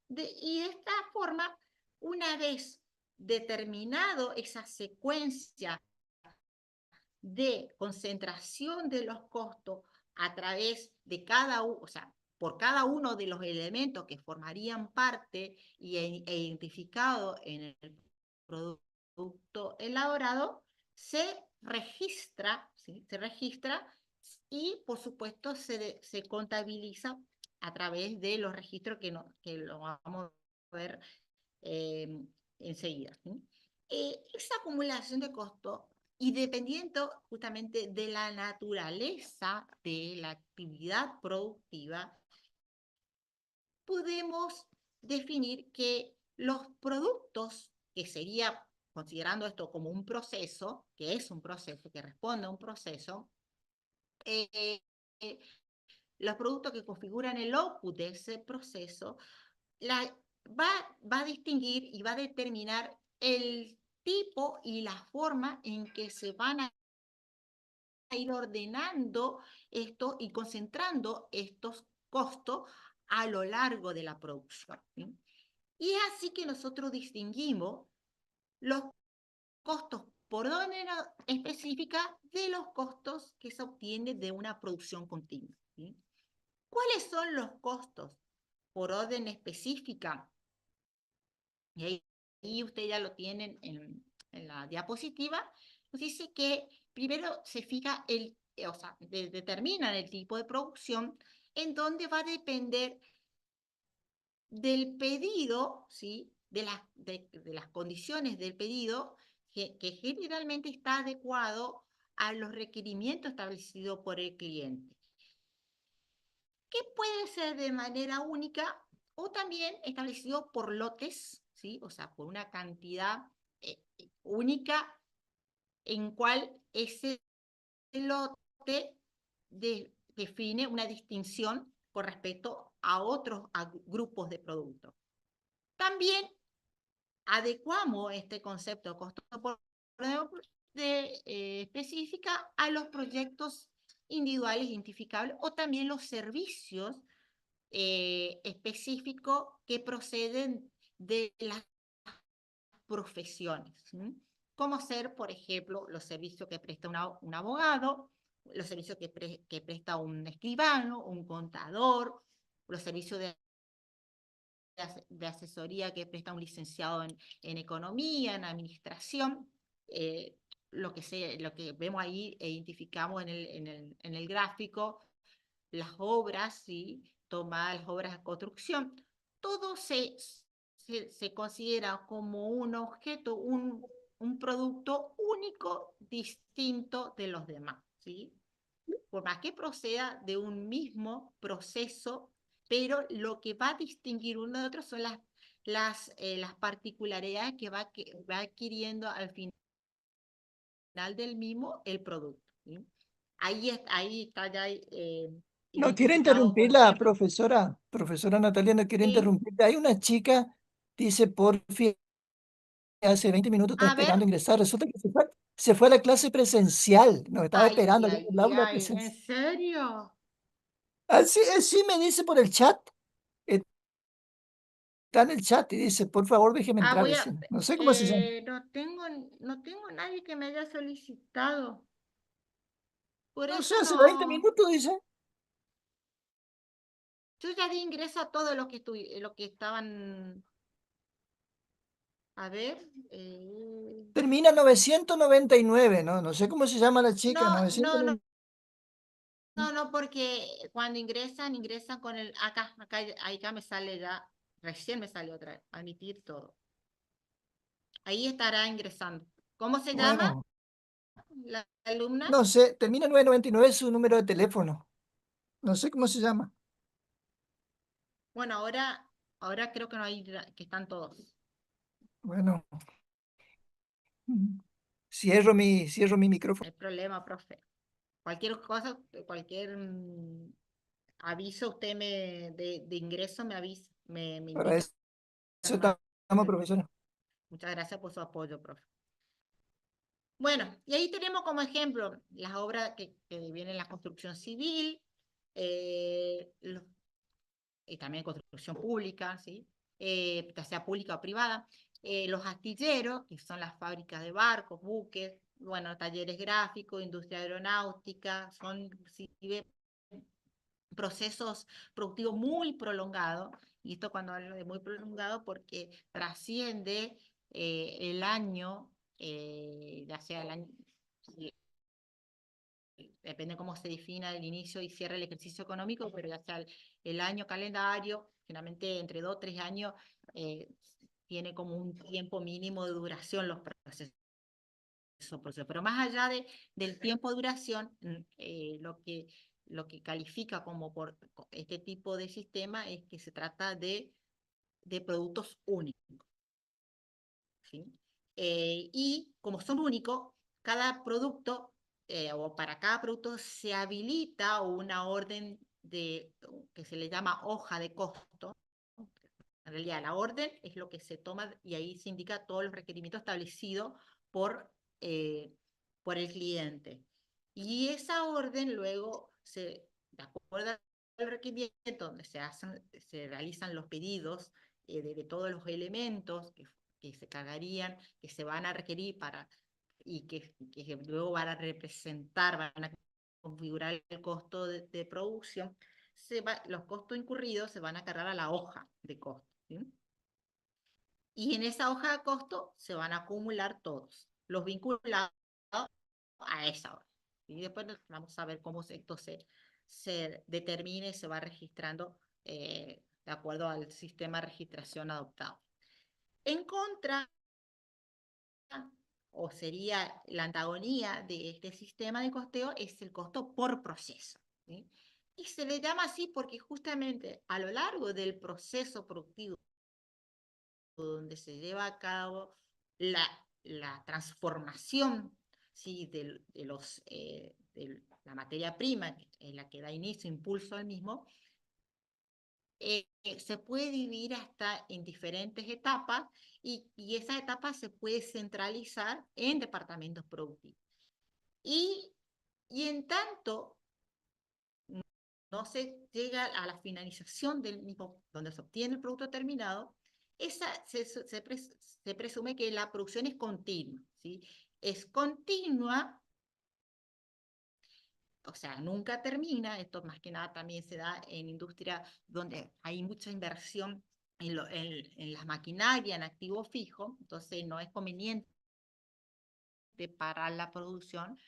Y de esta forma, una vez determinado esa secuencia de concentración de los costos a través de cada uno, o sea, por cada uno de los elementos que formarían parte e identificado en el producto elaborado, se registra, ¿sí? Se registra y, por supuesto, se contabiliza a través de los registros que lo vamos a ver enseguida. ¿Sí? Esa acumulación de costos y dependiendo justamente de la naturaleza de la actividad productiva, podemos definir que los productos, que sería, considerando esto como un proceso, que es un proceso, que responde a un proceso, eh, los productos que configuran el output de ese proceso, va a distinguir y va a determinar el tipo y la forma en que se van a ir ordenando esto y concentrando estos costos a lo largo de la producción. ¿Sí? Y es así que nosotros distinguimos los costos por orden específica de los costos que se obtienen de una producción continua. ¿Sí? ¿Cuáles son los costos por orden específica? Y ahí ustedes ya lo tienen en la diapositiva. Nos dice que primero se fija o sea, determinan el tipo de producción en donde va a depender del pedido, ¿sí? de las condiciones del pedido, que generalmente está adecuado a los requerimientos establecidos por el cliente, que puede ser de manera única o también establecido por lotes, ¿sí? O sea, por una cantidad única en cual ese lote define una distinción con respecto a otros grupos de productos. También adecuamos este concepto de costo por específica a los proyectos individuales identificables o también los servicios específicos que proceden de las profesiones, ¿sí? Como ser, por ejemplo, los servicios que presta un abogado, los servicios que presta un escribano, un contador, los servicios de asesoría que presta un licenciado en economía, en administración, lo que vemos ahí e identificamos en el gráfico, las obras, ¿sí? Tomadas las obras de construcción, todo se considera como un objeto, un producto único, distinto de los demás, ¿sí? Por más que proceda de un mismo proceso, pero lo que va a distinguir uno de otro son las particularidades que va adquiriendo al final del mismo el producto, ¿sí? Ahí está ya No quiere identificado, por interrumpir la ejemplo, profesora Natalia, no quiere sí. interrumpir. Hay una chica, dice, porfi, hace 20 minutos está A ver, esperando ingresar. Resulta que se fue a la clase presencial, nos estaba ay, esperando aquí en el ay, aula ay, ¿en presencial. serio? Así, sí me dice por el chat, está en el chat y dice, por favor déjeme Ah, entrar, dice. No sé cómo se llama. no tengo nadie que me haya solicitado. Por No sé, eso hace 20 no, minutos, dice. yo ya di ingreso a todos los que estaban, a ver, Termina 999, ¿no? No sé cómo se llama la chica, no, no, no, 999. no, porque cuando ingresan con acá me sale ya, recién me salió otra vez, admitir todo. Ahí estará ingresando. ¿Cómo se llama Bueno, la alumna? no sé, termina en 999 su número de teléfono. No sé cómo se llama. Bueno, ahora creo que no hay, que están todos. Bueno, cierro mi No micrófono hay problema, profe. Cualquier cosa, cualquier aviso usted de ingreso me avisa, me para indica eso nomás. estamos, profesora. Muchas gracias por su apoyo, profe. Bueno, y ahí tenemos como ejemplo las obras que vienen en la construcción civil, y también construcción pública, ¿sí? Ya sea pública o privada. Los astilleros, que son las fábricas de barcos, buques, bueno, talleres gráficos, industria aeronáutica, son procesos productivos muy prolongados, y esto cuando hablo de muy prolongado porque trasciende el año, ya sea el año, depende cómo se defina el inicio y cierre el ejercicio económico, pero ya sea el año calendario, generalmente entre 2 o 3 años, tiene como un tiempo mínimo de duración los procesos. Pero más allá del tiempo de duración, lo que califica como por este tipo de sistema es que se trata de productos únicos, ¿sí? Y como son únicos, cada producto, o para cada producto se habilita una orden que se le llama hoja de costo. En realidad, la orden es lo que se toma y ahí se indica todos los requerimientos establecidos por, por el cliente. Y esa orden luego, de acuerdo al requerimiento, donde se realizan los pedidos de todos los elementos que se cargarían, que se van a requerir y que luego van a representar, van a configurar el costo de producción, los costos incurridos se van a cargar a la hoja de costo, ¿sí? Y en esa hoja de costo se van a acumular todos los vinculados a esa hoja. Y después vamos a ver cómo esto se determina y se va registrando de acuerdo al sistema de registración adoptado. En contra, o sería la antagonía de este sistema de costeo, es el costo por proceso, ¿sí? Y se le llama así porque justamente a lo largo del proceso productivo donde se lleva a cabo la transformación, ¿sí? de la materia prima, en la que da inicio, impulso al mismo, se puede dividir hasta en diferentes etapas y esas etapas se puede centralizar en departamentos productivos. Y en tanto no se llega a la finalización del mismo, donde se obtiene el producto terminado, se presume que la producción es continua, ¿sí? Es continua, o sea, nunca termina. Esto más que nada también se da en industria donde hay mucha inversión en las maquinarias, en activo fijo, entonces no es conveniente parar la producción.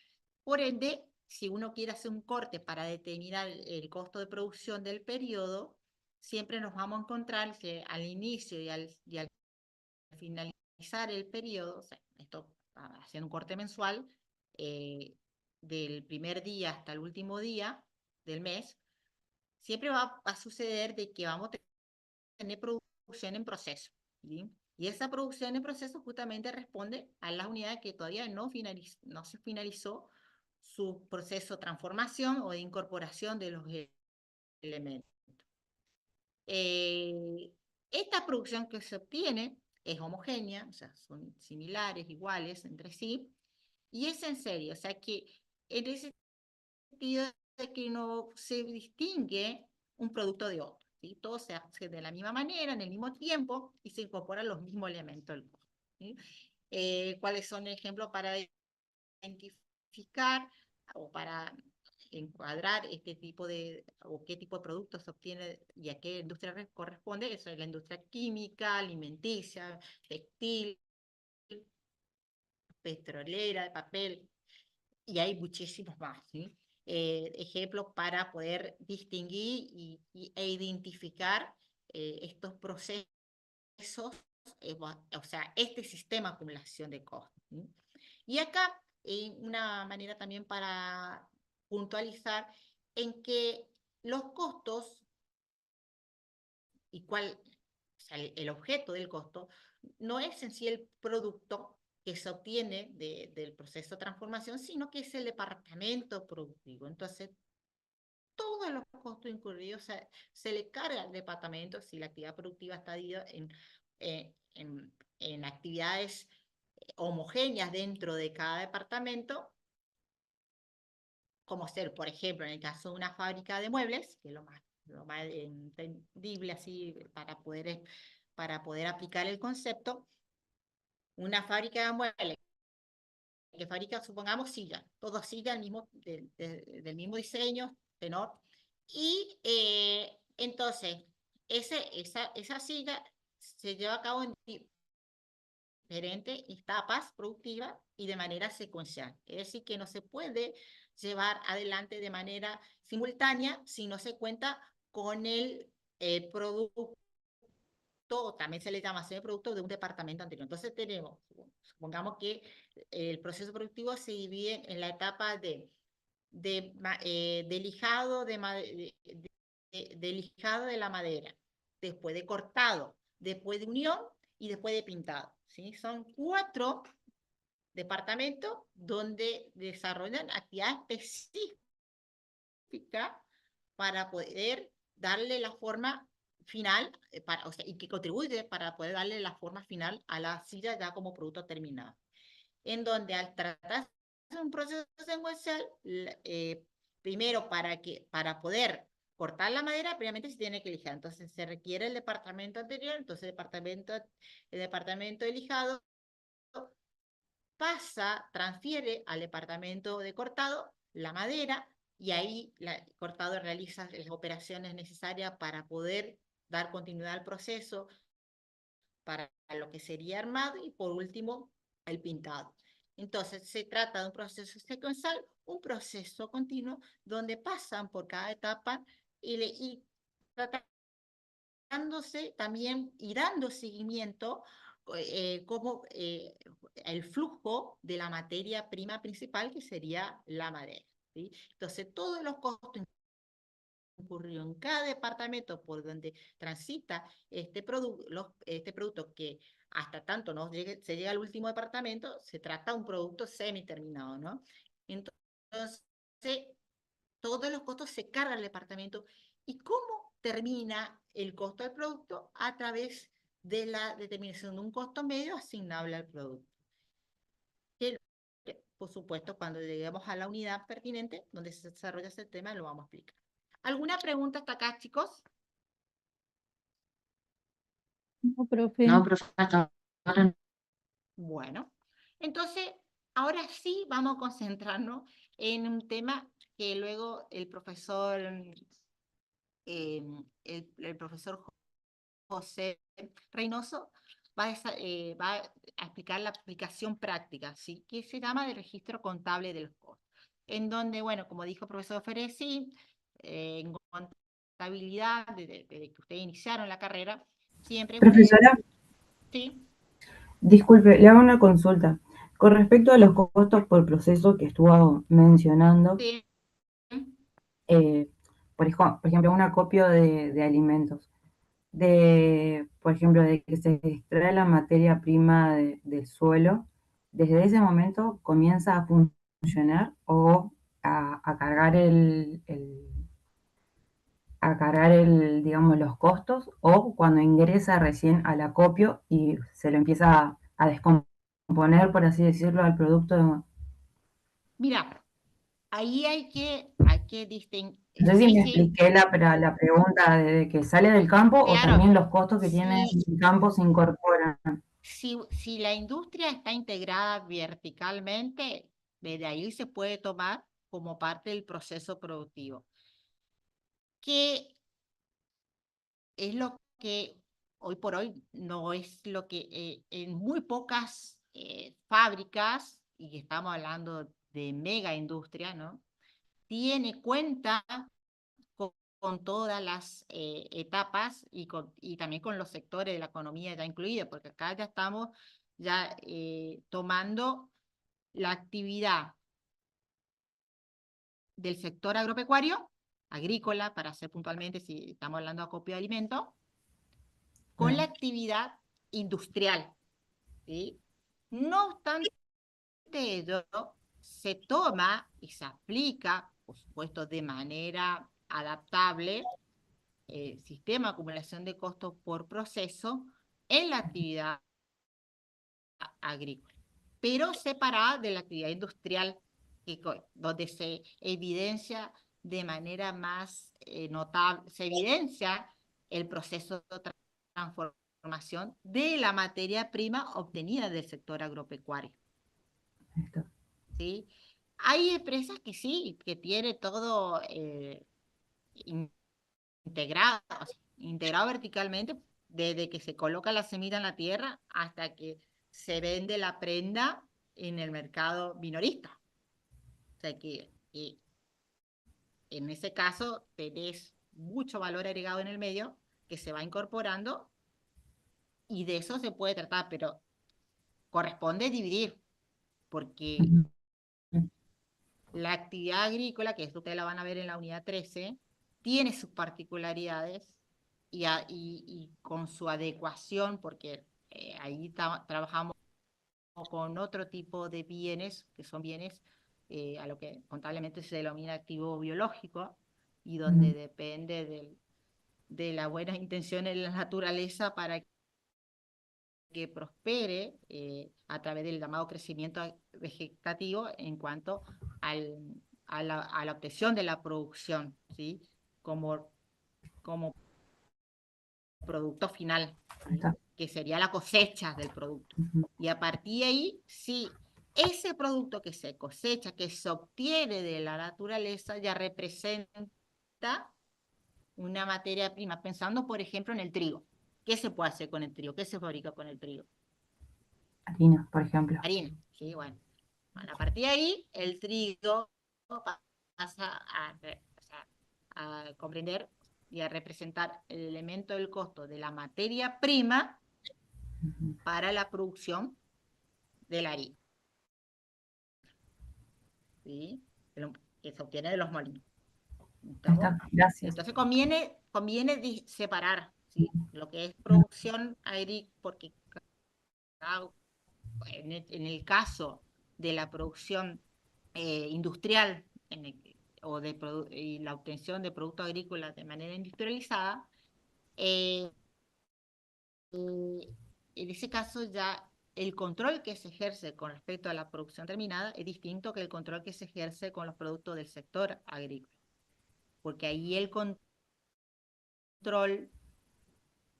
Por ende, si uno quiere hacer un corte para determinar el costo de producción del periodo, siempre nos vamos a encontrar que al inicio y al finalizar el periodo, o sea, esto haciendo un corte mensual, del primer día hasta el último día del mes, siempre va a suceder de que vamos a tener producción en proceso, ¿sí? Y esa producción en proceso justamente responde a las unidades que todavía no se finalizó su proceso de transformación o de incorporación de los elementos. Esta producción que se obtiene es homogénea, o sea, son similares, iguales entre sí, y es en serio, o sea que en ese sentido de que no se distingue un producto de otro, ¿sí? Todo se hace de la misma manera, en el mismo tiempo, y se incorporan los mismos elementos, ¿sí? ¿Cuáles son ejemplos para identificar o para encuadrar este tipo o qué tipo de productos se obtiene y a qué industria corresponde? Eso es la industria química, alimenticia, textil, petrolera, de papel, y hay muchísimos más, ¿sí? Ejemplos para poder distinguir e identificar estos procesos o sea, este sistema de acumulación de costos. ¿Sí? Y acá, una manera también para puntualizar en que los costos y cuál, o sea, el objeto del costo no es en sí el producto que se obtiene del proceso de transformación, sino que es el departamento productivo. Entonces, todos los costos incurridos se le carga al departamento si la actividad productiva está dividida en actividades homogéneas dentro de cada departamento, como ser, por ejemplo, en el caso de una fábrica de muebles, que es lo más entendible así para poder aplicar el concepto, una fábrica de muebles que fabrica, supongamos, sillas, todas sillas del mismo diseño, tenor, y entonces esa silla se lleva a cabo en diferentes etapas productivas y de manera secuencial. Es decir, que no se puede llevar adelante de manera simultánea si no se cuenta con el producto, también se le llama producto de un departamento anterior. Entonces supongamos que el proceso productivo se divide en la etapa de lijado de lijado de la madera, después de cortado, después de unión y después de pintado. ¿Sí? Son 4 departamentos donde desarrollan actividad específica para poder darle la forma final, o sea, y que contribuye para poder darle la forma final a la silla ya como producto terminado. En donde al tratarse de un proceso secuencial, primero para poder cortar la madera, previamente se tiene que lijar. Entonces se requiere el departamento anterior, entonces el departamento de lijado transfiere al departamento de cortado la madera, y ahí el cortado realiza las operaciones necesarias para poder dar continuidad al proceso, para lo que sería armado, y por último, el pintado. Entonces, se trata de un proceso secuencial, un proceso continuo, donde pasan por cada etapa y tratándose también y dando seguimiento como el flujo de la materia prima principal, que sería la madera. ¿Sí? Entonces, todos los costos incurridos en cada departamento por donde transita este producto, que hasta tanto se llega al último departamento, se trata de un producto semiterminado, ¿no? Entonces, todos los costos se cargan al departamento. ¿Y cómo termina el costo del producto? A través de la determinación de un costo medio asignable al producto. Que, por supuesto, cuando lleguemos a la unidad pertinente, donde se desarrolla ese tema, lo vamos a explicar. ¿Alguna pregunta hasta acá, chicos? No, profe. No, profe, hasta ahora no. Bueno, entonces, ahora sí vamos a concentrarnos en un tema que luego el profesor José Reynoso va a explicar la aplicación práctica, ¿sí? Que se llama de registro contable de los costos, en donde, bueno, como dijo el profesor Feresi, en contabilidad, desde que ustedes iniciaron la carrera, siempre ustedes... Profesora, Sí, disculpe, le hago una consulta. Con respecto a los costos por proceso que estuvo mencionando, sí. por ejemplo, un acopio de alimentos, por ejemplo, de que se extrae la materia prima del suelo, desde ese momento comienza a funcionar o a cargar digamos, los costos, o cuando ingresa recién al acopio y se lo empieza a descomponer, por así decirlo, al producto. Mira, ahí hay que distinguir. No sé si Sí, me sí, expliqué la pregunta de que sale del campo o claro. también los costos que tiene el campo se incorporan. Si la industria está integrada verticalmente, desde ahí se puede tomar como parte del proceso productivo. Que es lo que hoy por hoy no es lo que en muy pocas fábricas, y estamos hablando de mega industria, ¿no? Tiene cuenta con todas las etapas y también con los sectores de la economía ya incluidos, porque acá ya estamos tomando la actividad del sector agropecuario, agrícola, para ser puntualmente, si estamos hablando de acopio de alimentos, con la actividad industrial, ¿sí? No obstante ello, se toma y se aplica, por supuesto, de manera adaptable, el sistema de acumulación de costos por proceso en la actividad agrícola, pero separada de la actividad industrial, donde se evidencia de manera más notable, se evidencia el proceso de transformación de la materia prima obtenida del sector agropecuario. ¿Sí? Hay empresas que sí, que tiene todo integrado, o sea, integrado verticalmente, desde que se coloca la semilla en la tierra hasta que se vende la prenda en el mercado minorista. O sea que en ese caso tenés mucho valor agregado en el medio que se va incorporando y de eso se puede tratar, pero corresponde dividir, porque la actividad agrícola, que esto ustedes la van a ver en la unidad 13, tiene sus particularidades y con su adecuación, porque ahí trabajamos con otro tipo de bienes, que son bienes a lo que contablemente se denomina activo biológico, y donde depende de la buena intención de la naturaleza para que prospere a través del llamado crecimiento vegetativo en cuanto a la obtención de la producción, ¿sí? Como producto final, ¿sí? Que sería la cosecha del producto. Y a partir de ahí, sí, ese producto que se cosecha, que se obtiene de la naturaleza, ya representa una materia prima, pensando, por ejemplo, en el trigo. ¿Qué se puede hacer con el trigo? ¿Qué se fabrica con el trigo? Harina, por ejemplo. Harina, sí, bueno. A partir de ahí, el trigo pasa a comprender y a representar el elemento del costo de la materia prima para la producción de la harina, ¿sí? Que se obtiene de los molinos. Gracias. Entonces conviene separar, ¿sí? Lo que es producción agrícola, porque en el caso de la producción industrial y la obtención de productos agrícolas de manera industrializada, en ese caso ya el control que se ejerce con respecto a la producción terminada es distinto que el control que se ejerce con los productos del sector agrícola, porque ahí el control,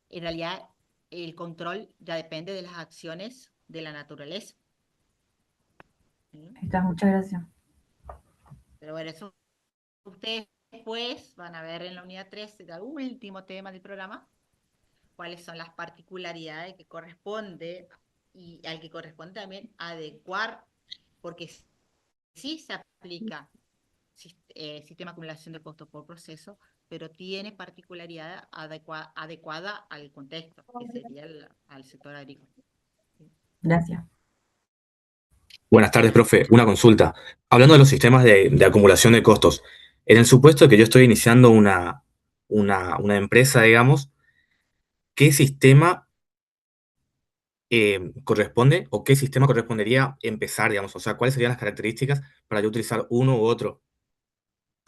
en realidad, el control ya depende de las acciones de la naturaleza. ¿Sí? Muchas gracias. Pero bueno, eso ustedes después van a ver en la unidad 13, el último tema del programa, cuáles son las particularidades que corresponde y al que corresponde también adecuar, porque sí se aplica sistema de acumulación de costos por proceso, pero tiene particularidad adecuada al contexto, que sería al sector agrícola. Gracias. Buenas tardes, profe. Una consulta. Hablando de los sistemas de acumulación de costos, en el supuesto de que yo estoy iniciando una empresa, digamos, ¿qué sistema corresponde o qué sistema correspondería empezar, digamos? O sea, ¿cuáles serían las características para yo utilizar uno u otro?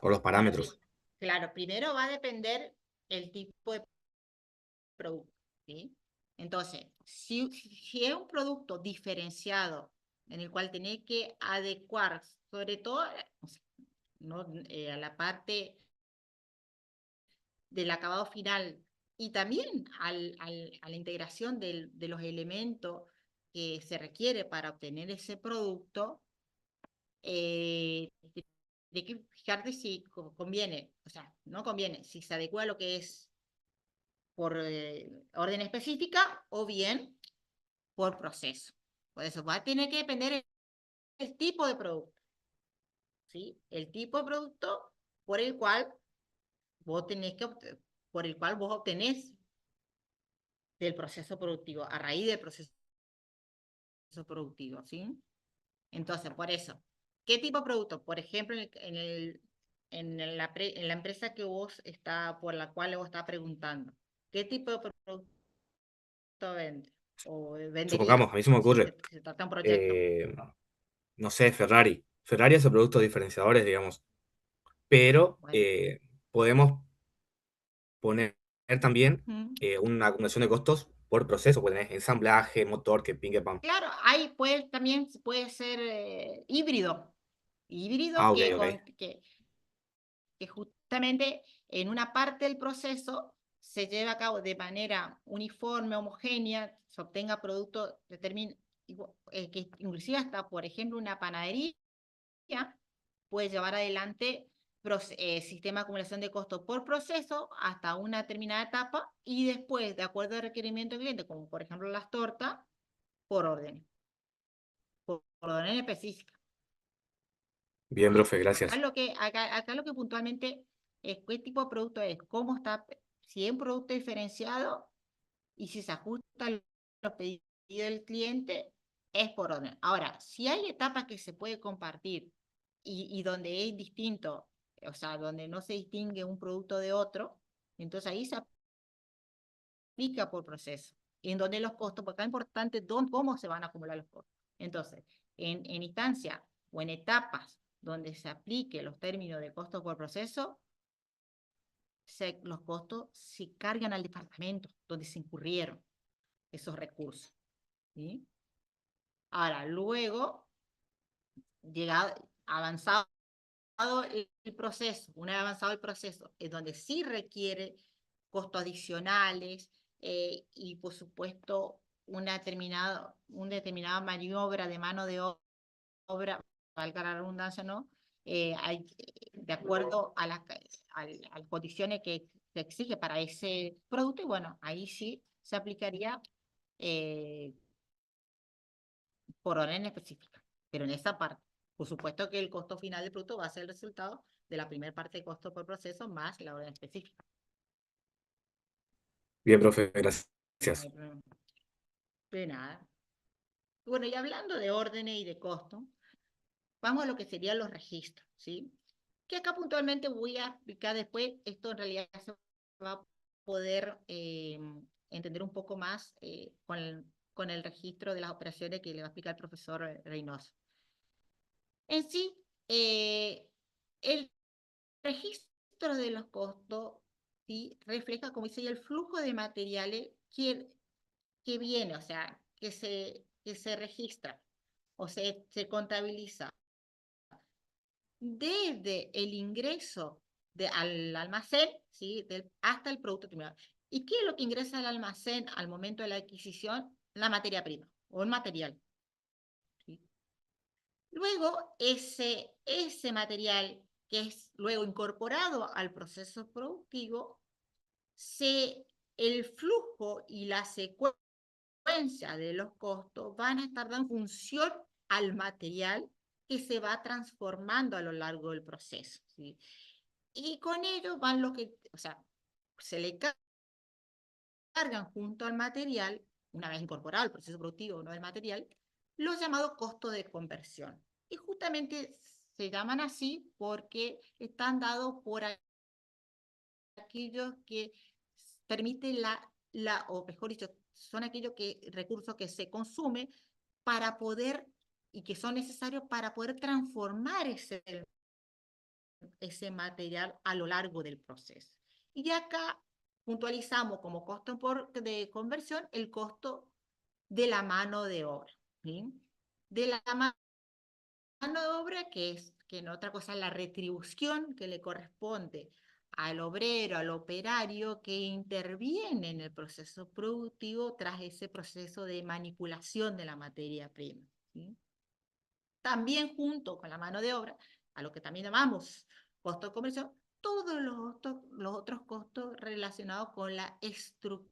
O los parámetros. Claro, primero va a depender el tipo de producto, ¿sí? Entonces, si es un producto diferenciado en el cual tenés que adecuar, sobre todo a la parte del acabado final y también a la integración de los elementos que se requiere para obtener ese producto, de que fijarte si conviene, o sea, no conviene, si se adecua a lo que es por orden específica o bien por proceso. Por eso va a tener que depender el tipo de producto, ¿sí? El tipo de producto por el cual vos tenés que por el cual vos obtenés del proceso productivo, a raíz del proceso productivo, ¿sí? Entonces, por eso, ¿qué tipo de producto? Por ejemplo, en la empresa que vos por la cual vos estás preguntando, ¿qué tipo de producto vende? O vendería, Supongamos, a mí se me si ocurre, se trata de un proyecto. no sé, Ferrari. Ferrari hace productos diferenciadores, digamos, pero Bueno, podemos poner también ujú. una acumulación de costos por proceso, pues tenés ensamblaje, motor, que ping, que pam. Claro, también puede ser híbrido. Ah, Híbrido ok, ok. que justamente en una parte del proceso se lleva a cabo de manera uniforme, homogénea, se obtenga producto que inclusive hasta, por ejemplo, una panadería puede llevar adelante sistema de acumulación de costos por proceso hasta una determinada etapa y después, de acuerdo al requerimiento del cliente, como por ejemplo las tortas, por orden específica. Bien, profe, Acá gracias. lo que puntualmente es qué tipo de producto es, cómo está, si es un producto diferenciado y si se ajusta a los pedidos del cliente, es por orden. Ahora, si hay etapas que se puede compartir y donde es distinto, o sea, donde no se distingue un producto de otro, entonces ahí se aplica por proceso, en donde los costos, porque es importante cómo se van a acumular los costos. Entonces, en instancia o en etapas donde se aplique los términos de costo por proceso, los costos se cargan al departamento donde se incurrieron esos recursos. ¿Sí? Ahora, luego, avanzado el proceso, una vez avanzado el proceso, es donde sí requiere costos adicionales y, por supuesto, una determinada maniobra de mano de obra, valga la redundancia, ¿no? De acuerdo a las condiciones que se exige para ese producto, y bueno, ahí sí se aplicaría por orden específica, pero en esa parte. Por supuesto que el costo final del producto va a ser el resultado de la primera parte de costo por proceso más la orden específica. Bien, profe, No hay gracias. problema. De nada. Bueno, y hablando de órdenes y de costo, vamos a lo que serían los registros, ¿sí? Que acá puntualmente voy a explicar después. Esto en realidad se va a poder entender un poco más con el registro de las operaciones que le va a explicar el profesor Reynoso. En sí, el registro de los costos ¿sí? Refleja, como dice, el flujo de materiales que viene, o sea, que se registra o se contabiliza desde el ingreso al almacén ¿sí? Hasta el producto terminado. ¿Y qué es lo que ingresa al almacén al momento de la adquisición? La materia prima o el material. ¿Sí? Luego, ese material que es luego incorporado al proceso productivo, el flujo y la secuencia de los costos van a estar dando función al material que se va transformando a lo largo del proceso. ¿Sí? Y con ello van o sea, se le cargan junto al material, una vez incorporado al proceso productivo no del material, los llamados costos de conversión. Y justamente se llaman así porque están dados por aquellos que permiten o mejor dicho, son aquellos recursos que se consumen para poder y que son necesarios para poder transformar ese material a lo largo del proceso. Y acá puntualizamos como costo de conversión el costo de la mano de obra. ¿Sí? De la mano de obra que no otra cosa es la retribución que le corresponde al obrero, al operario que interviene en el proceso productivo tras ese proceso de manipulación de la materia prima. ¿Sí? También junto con la mano de obra, a lo que también llamamos costo de conversión, todos los otros costos relacionados con la estructura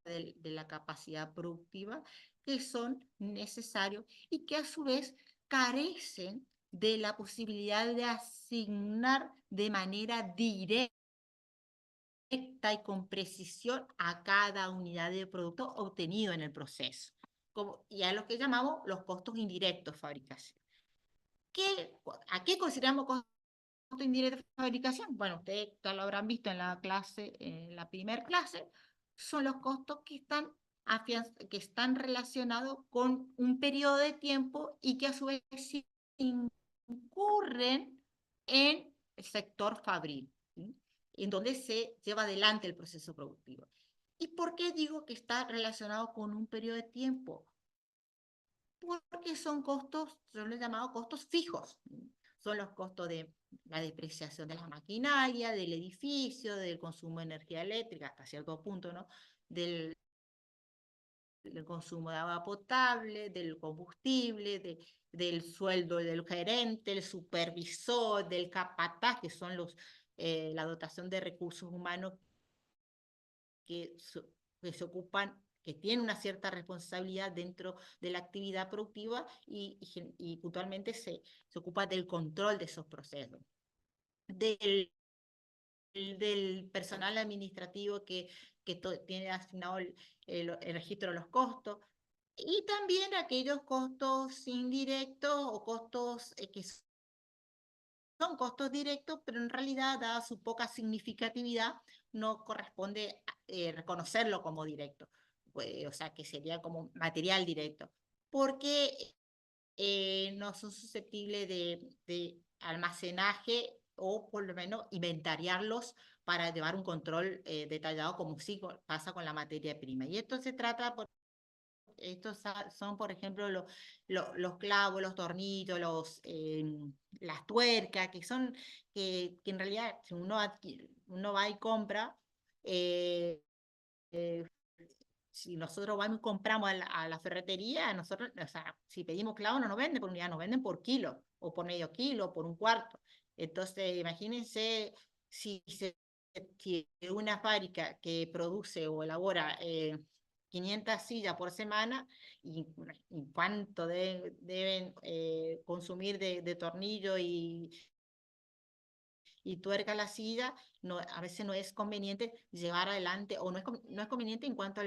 de la capacidad productiva que son necesarios y que a su vez carecen de la posibilidad de asignar de manera directa y con precisión a cada unidad de producto obtenido en el proceso, y a lo que llamamos los costos indirectos de fabricación. ¿A qué consideramos costo indirecto de fabricación? Bueno, ustedes ya lo habrán visto en la clase, en la primera clase, son los costos que están relacionados con un periodo de tiempo y que a su vez incurren en el sector fabril, ¿sí? En donde se lleva adelante el proceso productivo. ¿Y por qué digo que está relacionado con un periodo de tiempo? Porque son los llamados costos fijos. Son los costos de la depreciación de la maquinaria, del edificio, del consumo de energía eléctrica, hasta cierto punto, ¿no? Del consumo de agua potable, del combustible, del sueldo del gerente, el supervisor, del capataz, que son la dotación de recursos humanos que se ocupan, que tienen una cierta responsabilidad dentro de la actividad productiva y puntualmente se ocupa del control de esos procesos. Del personal administrativo que tiene asignado el registro de los costos, y también aquellos costos indirectos o costos que son costos directos, pero en realidad, dada su poca significatividad, no corresponde reconocerlo como directo, o sea, que sería como material directo, porque no son susceptibles de almacenaje o por lo menos inventariarlos para llevar un control detallado, como sí pasa con la materia prima. Y esto se trata, estos son, por ejemplo, los clavos, los tornillos, las tuercas, que en realidad, si uno va y compra, eh, eh, si nosotros vamos y compramos a la ferretería, nosotros, o sea, si pedimos clavos no nos venden por unidad, nos venden por kilo, o por medio kilo, o por un cuarto. Entonces, imagínense si una fábrica que produce o elabora 500 sillas por semana, y cuánto deben consumir de tornillo y tuerca la silla, a veces no es conveniente llevar adelante, o no es conveniente en cuanto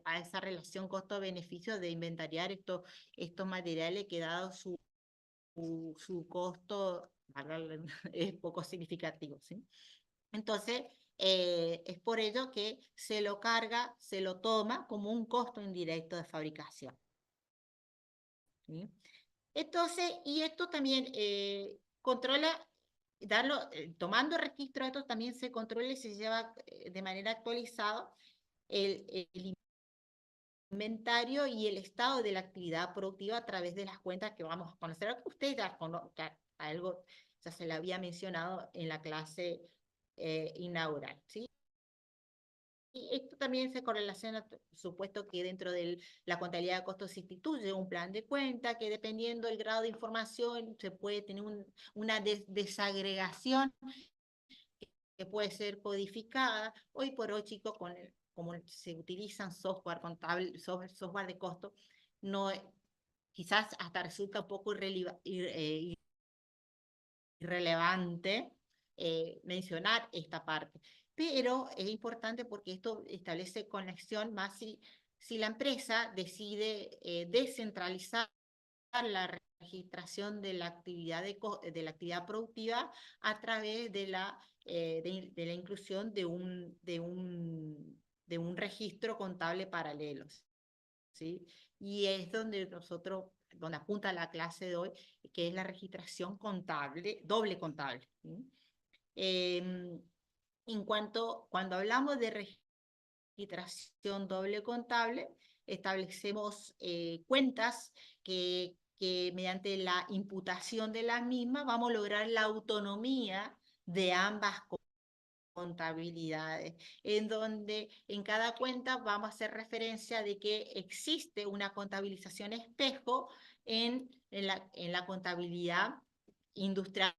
a esa relación costo-beneficio de inventariar estos materiales que dado su costo es poco significativo, ¿sí? Entonces, es por ello que se lo toma como un costo indirecto de fabricación, ¿sí? Entonces, y esto también controla, tomando registro de esto también se controla y se lleva de manera actualizada el inventario y el estado de la actividad productiva a través de las cuentas que vamos a conocer. Usted ya algo ya se le había mencionado en la clase inaugural, ¿sí? Y esto también se correlaciona, por supuesto, que dentro de la contabilidad de costos se instituye un plan de cuenta que, dependiendo del grado de información, se puede tener una desagregación que puede ser codificada. Hoy por hoy, chicos, como se utilizan software contable, software de costo, no, quizás hasta resulta un poco irrelevante mencionar esta parte. Pero es importante porque esto establece conexión más si la empresa decide descentralizar la registración de la actividad, de la actividad productiva a través de la inclusión de un registro contable paralelo, ¿sí? Y es donde apunta la clase de hoy, que es la registración contable, doble contable, ¿sí? Cuando hablamos de registración doble contable, establecemos cuentas que mediante la imputación de las mismas vamos a lograr la autonomía de ambas contabilidades, en donde en cada cuenta vamos a hacer referencia de que existe una contabilización espejo en la contabilidad industrial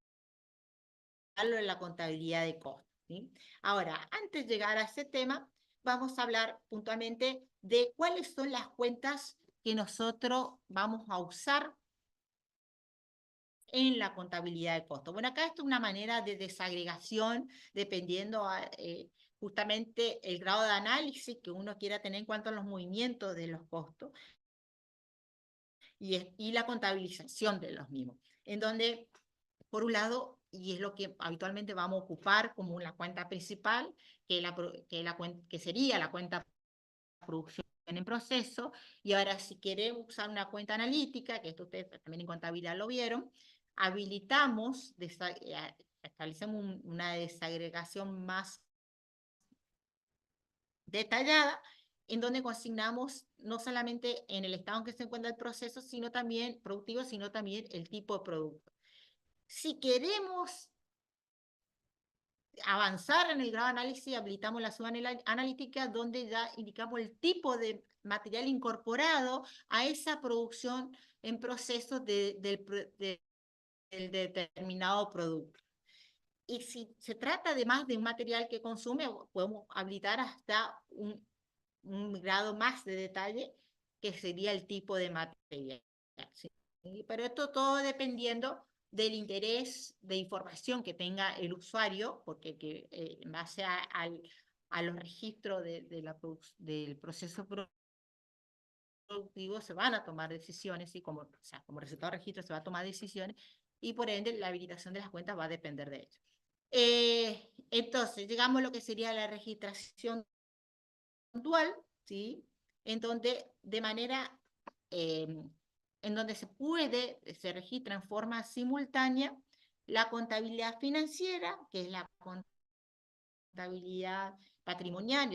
o en la contabilidad de costos, ¿sí? Ahora, antes de llegar a ese tema, vamos a hablar puntualmente de cuáles son las cuentas que nosotros vamos a usar en la contabilidad de costos. Bueno, acá esto es una manera de desagregación dependiendo justamente el grado de análisis que uno quiera tener en cuanto a los movimientos de los costos y la contabilización de los mismos, en donde, por un lado, y es lo que habitualmente vamos a ocupar como la cuenta principal, que sería la cuenta producción en proceso, y ahora si queremos usar una cuenta analítica, que esto ustedes también en contabilidad lo vieron, establecemos una desagregación más detallada, en donde consignamos no solamente en el estado en que se encuentra el proceso, sino también productivo, sino también el tipo de producto. Si queremos avanzar en el grado de análisis, habilitamos la subanalítica, donde ya indicamos el tipo de material incorporado a esa producción en proceso del determinado producto. Y si se trata además de un material que consume, podemos habilitar hasta un grado más de detalle, que sería el tipo de material, ¿sí? Pero esto todo dependiendo del interés de información que tenga el usuario, porque en base a los registros del proceso productivo se van a tomar decisiones, y como resultado del registro se va a tomar decisiones, y por ende la habilitación de las cuentas va a depender de ello. Entonces, llegamos a lo que sería la registración dual, ¿sí? En donde se registra en forma simultánea la contabilidad financiera, que es la contabilidad patrimonial,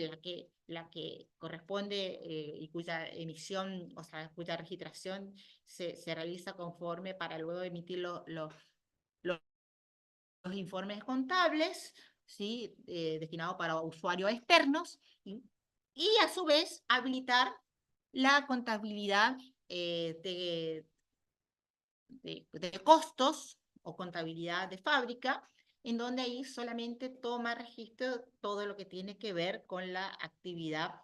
la que corresponde y cuya emisión, o sea, cuya registración se realiza conforme para luego emitir los informes contables, ¿sí? Destinados para usuarios externos, ¿sí? Y a su vez habilitar la contabilidad de costos o contabilidad de fábrica, en donde ahí solamente toma registro todo lo que tiene que ver con la actividad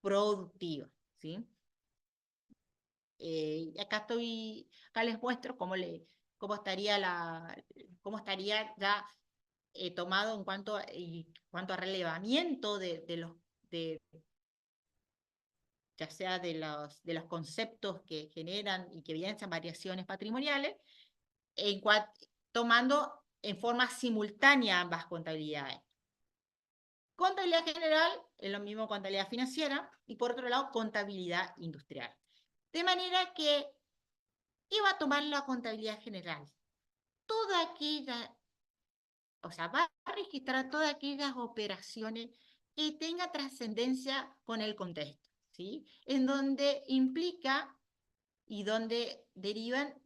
productiva, ¿sí? Acá les muestro cómo estaría ya tomado en cuanto a relevamiento ya sea de los conceptos que generan y que evidencian variaciones patrimoniales, tomando en forma simultánea ambas contabilidades. Contabilidad general es lo mismo contabilidad financiera, y por otro lado contabilidad industrial. De manera que, ¿qué va a tomar la contabilidad general? Va a registrar todas aquellas operaciones que tengan trascendencia con el contexto, ¿sí? En donde implica y donde derivan,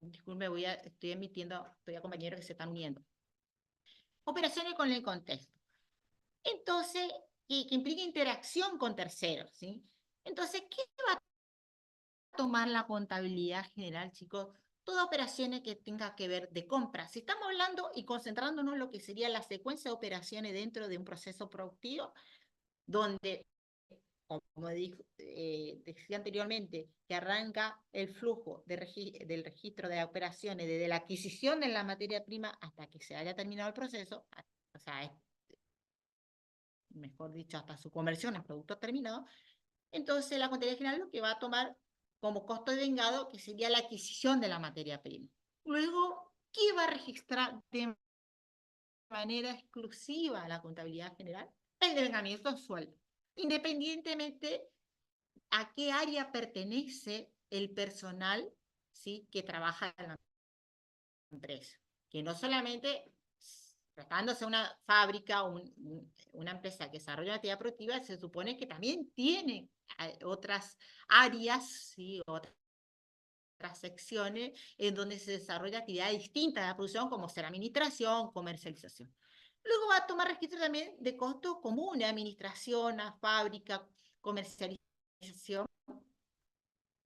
disculpe, estoy a compañeros que se están uniendo, operaciones con el contexto. Entonces, que implica interacción con terceros, ¿sí? Entonces, ¿qué va a tomar la contabilidad general, chicos? Todas operaciones que tenga que ver de compra. Si estamos hablando y concentrándonos en lo que sería la secuencia de operaciones dentro de un proceso productivo, donde, como decía anteriormente, que arranca el flujo del registro de operaciones desde la adquisición de la materia prima hasta que se haya terminado el proceso, o sea, mejor dicho, hasta su conversión en producto terminado. Entonces la contabilidad general lo que va a tomar como costo de vengado, que sería la adquisición de la materia prima. Luego, ¿qué va a registrar de manera exclusiva la contabilidad general? El devengamiento en sueldo, independientemente a qué área pertenece el personal, ¿sí?, que trabaja en la empresa. Que no solamente, tratándose de una fábrica o una empresa que desarrolla una actividad productiva, se supone que también tiene otras áreas, ¿sí?, otras secciones en donde se desarrolla actividades distintas de la producción, como ser administración, comercialización. Luego va a tomar registro también de costos comunes, administración, a fábrica, comercialización,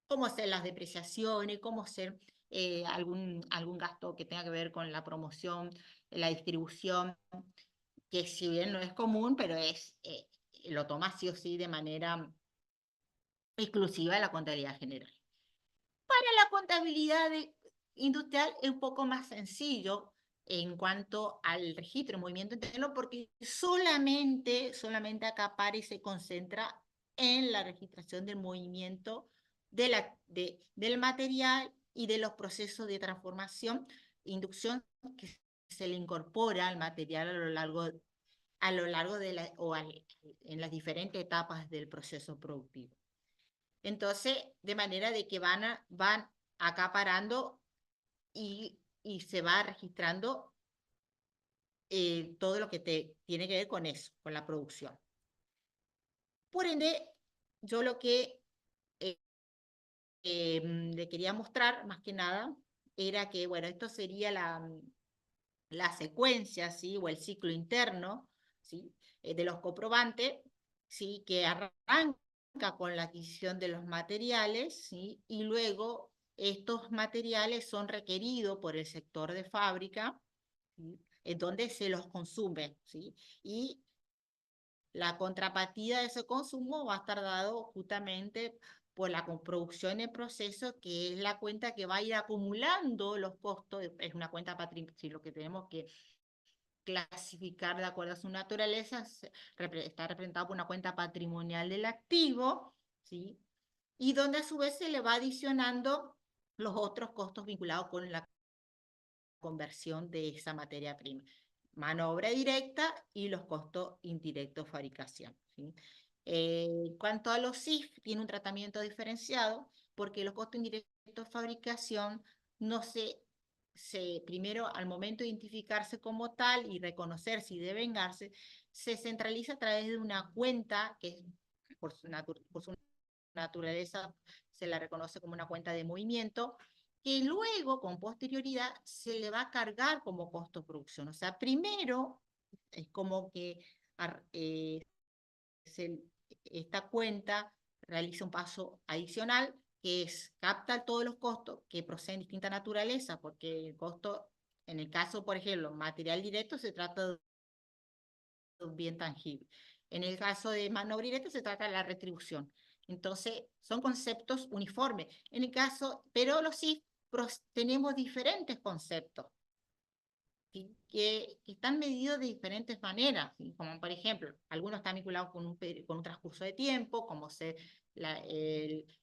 cómo ser las depreciaciones, cómo ser algún gasto que tenga que ver con la promoción, la distribución, que si bien no es común, pero lo toma sí o sí de manera exclusiva de la contabilidad general. Para la contabilidad industrial es un poco más sencillo en cuanto al registro de movimiento interno, porque solamente acá ACAPARE se concentra en la registración del movimiento del material y de los procesos de transformación, inducción que se le incorpora al material a lo largo de en las diferentes etapas del proceso productivo. Entonces, de manera de que van acaparando y se va registrando todo lo que tiene que ver con eso, con la producción. Por ende, yo lo que le quería mostrar, más que nada, era que, bueno, esto sería la secuencia, ¿sí? O el ciclo interno, ¿sí? De los comprobantes, ¿sí? Que arranca con la adquisición de los materiales, ¿sí? Y luego estos materiales son requeridos por el sector de fábrica, ¿sí? En donde se los consume, ¿sí? Y la contrapartida de ese consumo va a estar dado justamente por la producción en proceso, que es la cuenta que va a ir acumulando los costos, es una cuenta patrimonial, si lo que tenemos que clasificar de acuerdo a su naturaleza, está representado por una cuenta patrimonial del activo, ¿sí? Y donde a su vez se le va adicionando los otros costos vinculados con la conversión de esa materia prima. Mano de obra directa y los costos indirectos de fabricación, ¿sí? En cuanto a los CIF, tiene un tratamiento diferenciado porque los costos indirectos de fabricación no primero, al momento de identificarse como tal y reconocerse y devengarse, se centraliza a través de una cuenta que por su naturaleza se la reconoce como una cuenta de movimiento, que luego, con posterioridad, se le va a cargar como costo de producción. O sea, primero es como que esta cuenta realiza un paso adicional, que es capta todos los costos que proceden de distinta naturaleza, porque el costo, en el caso, por ejemplo, material directo, se trata de un bien tangible. En el caso de mano de obra directa, se trata de la retribución. Entonces, son conceptos uniformes. En el caso, pero los CIF tenemos diferentes conceptos que están medidos de diferentes maneras, ¿sí? Como por ejemplo, algunos están vinculados con un transcurso de tiempo, como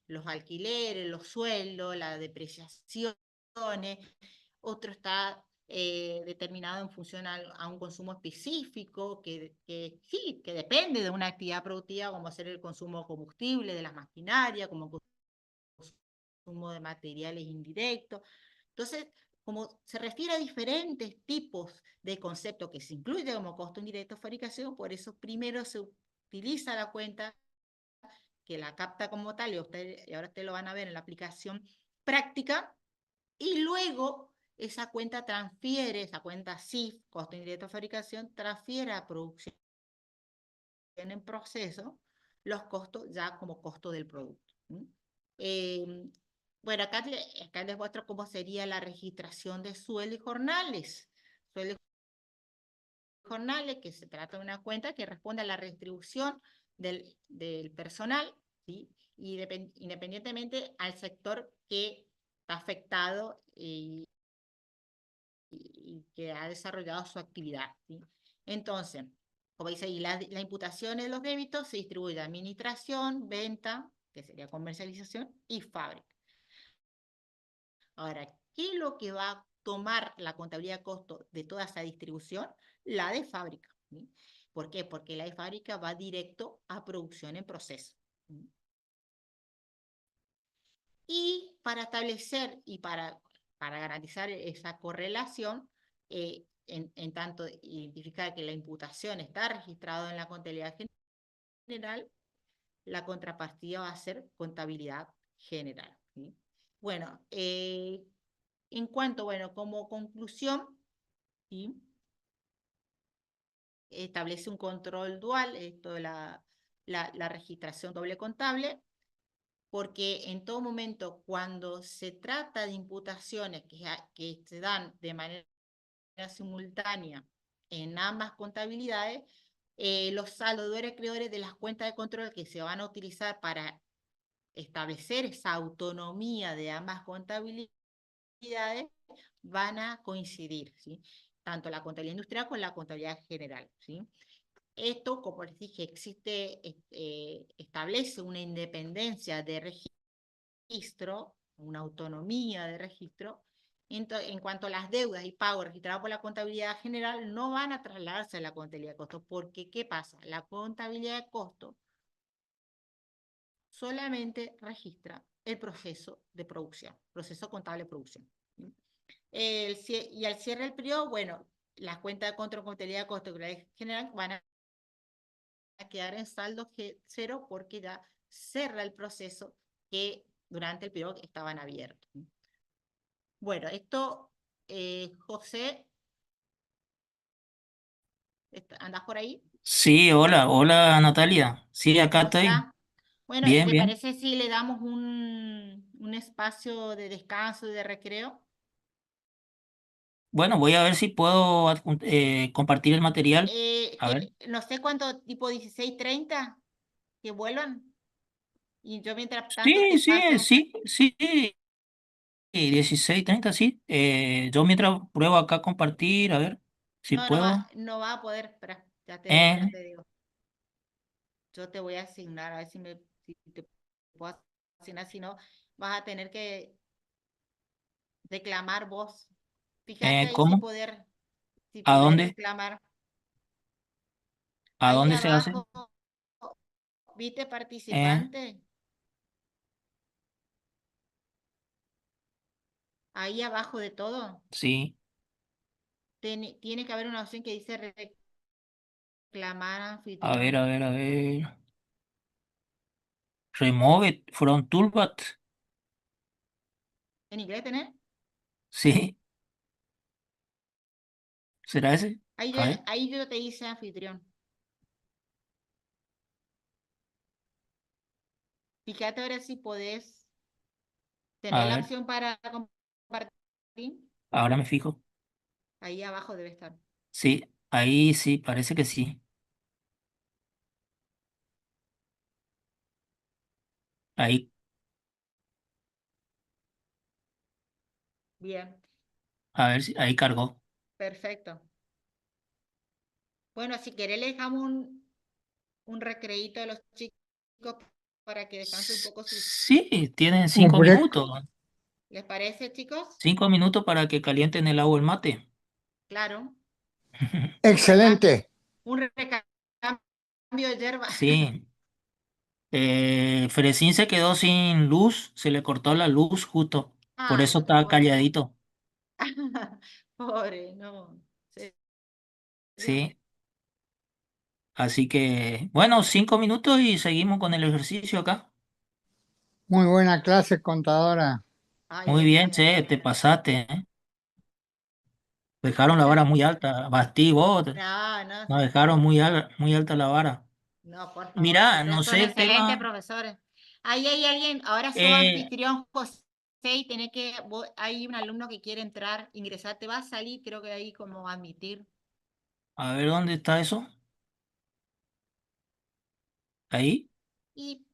los alquileres, los sueldos, las depreciaciones, otro está determinado en función a un consumo específico sí, que depende de una actividad productiva, como ser el consumo de combustible, de las maquinarias, como consumo de materiales indirectos. Entonces, como se refiere a diferentes tipos de conceptos que se incluyen como costo indirecto de fabricación, por eso primero se utiliza la cuenta que la capta como tal, y ahora ustedes lo van a ver en la aplicación práctica, y luego esa cuenta CIF, costo indirecto de fabricación, transfiere a producción en proceso los costos ya como costo del producto. Bueno, acá les muestro cómo sería la registración de sueldo y jornales. Sueldo y jornales, que se trata de una cuenta que responde a la retribución del personal, ¿sí? Y independientemente al sector que está afectado y que ha desarrollado su actividad, ¿sí? Entonces, como dice ahí, la imputación de los débitos se distribuye a administración, venta, que sería comercialización, y fábrica. Ahora, ¿qué es lo que va a tomar la contabilidad de costo de toda esa distribución? La de fábrica, ¿sí? ¿Por qué? Porque la de fábrica va directo a producción en proceso, ¿sí? Y para establecer y para garantizar esa correlación, en tanto identificar que la imputación está registrada en la contabilidad general, la contrapartida va a ser contabilidad general, ¿sí? Bueno, en cuanto, bueno, como conclusión, ¿sí? Establece un control dual, esto de la registración doble contable, porque en todo momento, cuando se trata de imputaciones que se dan de manera simultánea en ambas contabilidades, los saldos deudores acreedores de las cuentas de control que se van a utilizar para establecer esa autonomía de ambas contabilidades, van a coincidir, ¿sí? Tanto la contabilidad industrial con la contabilidad general, ¿sí? Esto, como les dije, establece una independencia de registro, una autonomía de registro. En cuanto a las deudas y pagos registrados por la contabilidad general, no van a trasladarse a la contabilidad de costos, porque ¿qué pasa? La contabilidad de costos solamente registra el proceso de producción, proceso contable de producción. Y al cierre del periodo, bueno, las cuentas de control, contabilidad de costos y general van a quedar en saldo cero porque ya cerra el proceso que durante el periodo estaban abiertos. Bueno, esto, José, ¿andás por ahí? Sí, hola, hola Natalia. Sí, acá ¿Cómo estoy. está? Bueno, Bien, ¿te bien. parece si le damos un espacio de descanso y de recreo? Bueno, voy a ver si puedo compartir el material. A ver. No sé cuánto, tipo 16:30, que vuelvan. Y yo mientras tanto te Sí, sí, paso. sí, sí. 16:30, sí. Yo mientras pruebo acá compartir, a ver si No, no va, puedo. no va a poder, espera, ya Eh, te digo. Yo te voy a asignar, a ver si te puedo asignar, si no, vas a tener que declamar vos. Fíjate ahí ¿Cómo? si ¿A podés dónde? declamar. ¿A Ahí dónde se hace? abajo, ¿viste Eh, participante? Ahí abajo de todo, sí. tiene que haber una opción que dice reclamar A ver, anfitrión. a ver, a ver. Remove it from toolbat. ¿En inglés tenés? Sí, ¿será ese? A ver, Ahí yo te hice anfitrión. Fíjate ahora si podés a tener la ver. opción para compartir. Ahora me fijo. Ahí abajo debe estar. Sí, ahí sí, parece que sí. Ahí, Bien, a ver si ahí cargó. perfecto. Bueno, si querés le dejamos un recreíto a los chicos para que descansen un poco sus... Sí, tienen Un cinco break. minutos. ¿Les parece, chicos? 5 minutos para que calienten el agua el mate. Claro. Excelente. Un recambio de hierba. Sí. Fresín se quedó sin luz, se le cortó la luz justo. Por Ay, eso no te estaba puedo creer. calladito. Pobre, no. ¿Serio? Sí. Así que, bueno, 5 minutos y seguimos con el ejercicio acá. Muy buena clase, contadora. Ay, Muy Dios bien, mío. che, te pasaste, ¿eh? Dejaron la vara muy alta. Bastí vos, No, no, nos dejaron muy alta la vara. no, por favor. Mirá, no Ustedes son sé el excelentes tema. profesores. Ahí hay alguien, ahora sos eh, anfitrión, José, y hay un alumno que quiere entrar, ingresar, te va a salir, creo que ahí como admitir. a ver dónde está eso. Ahí. Y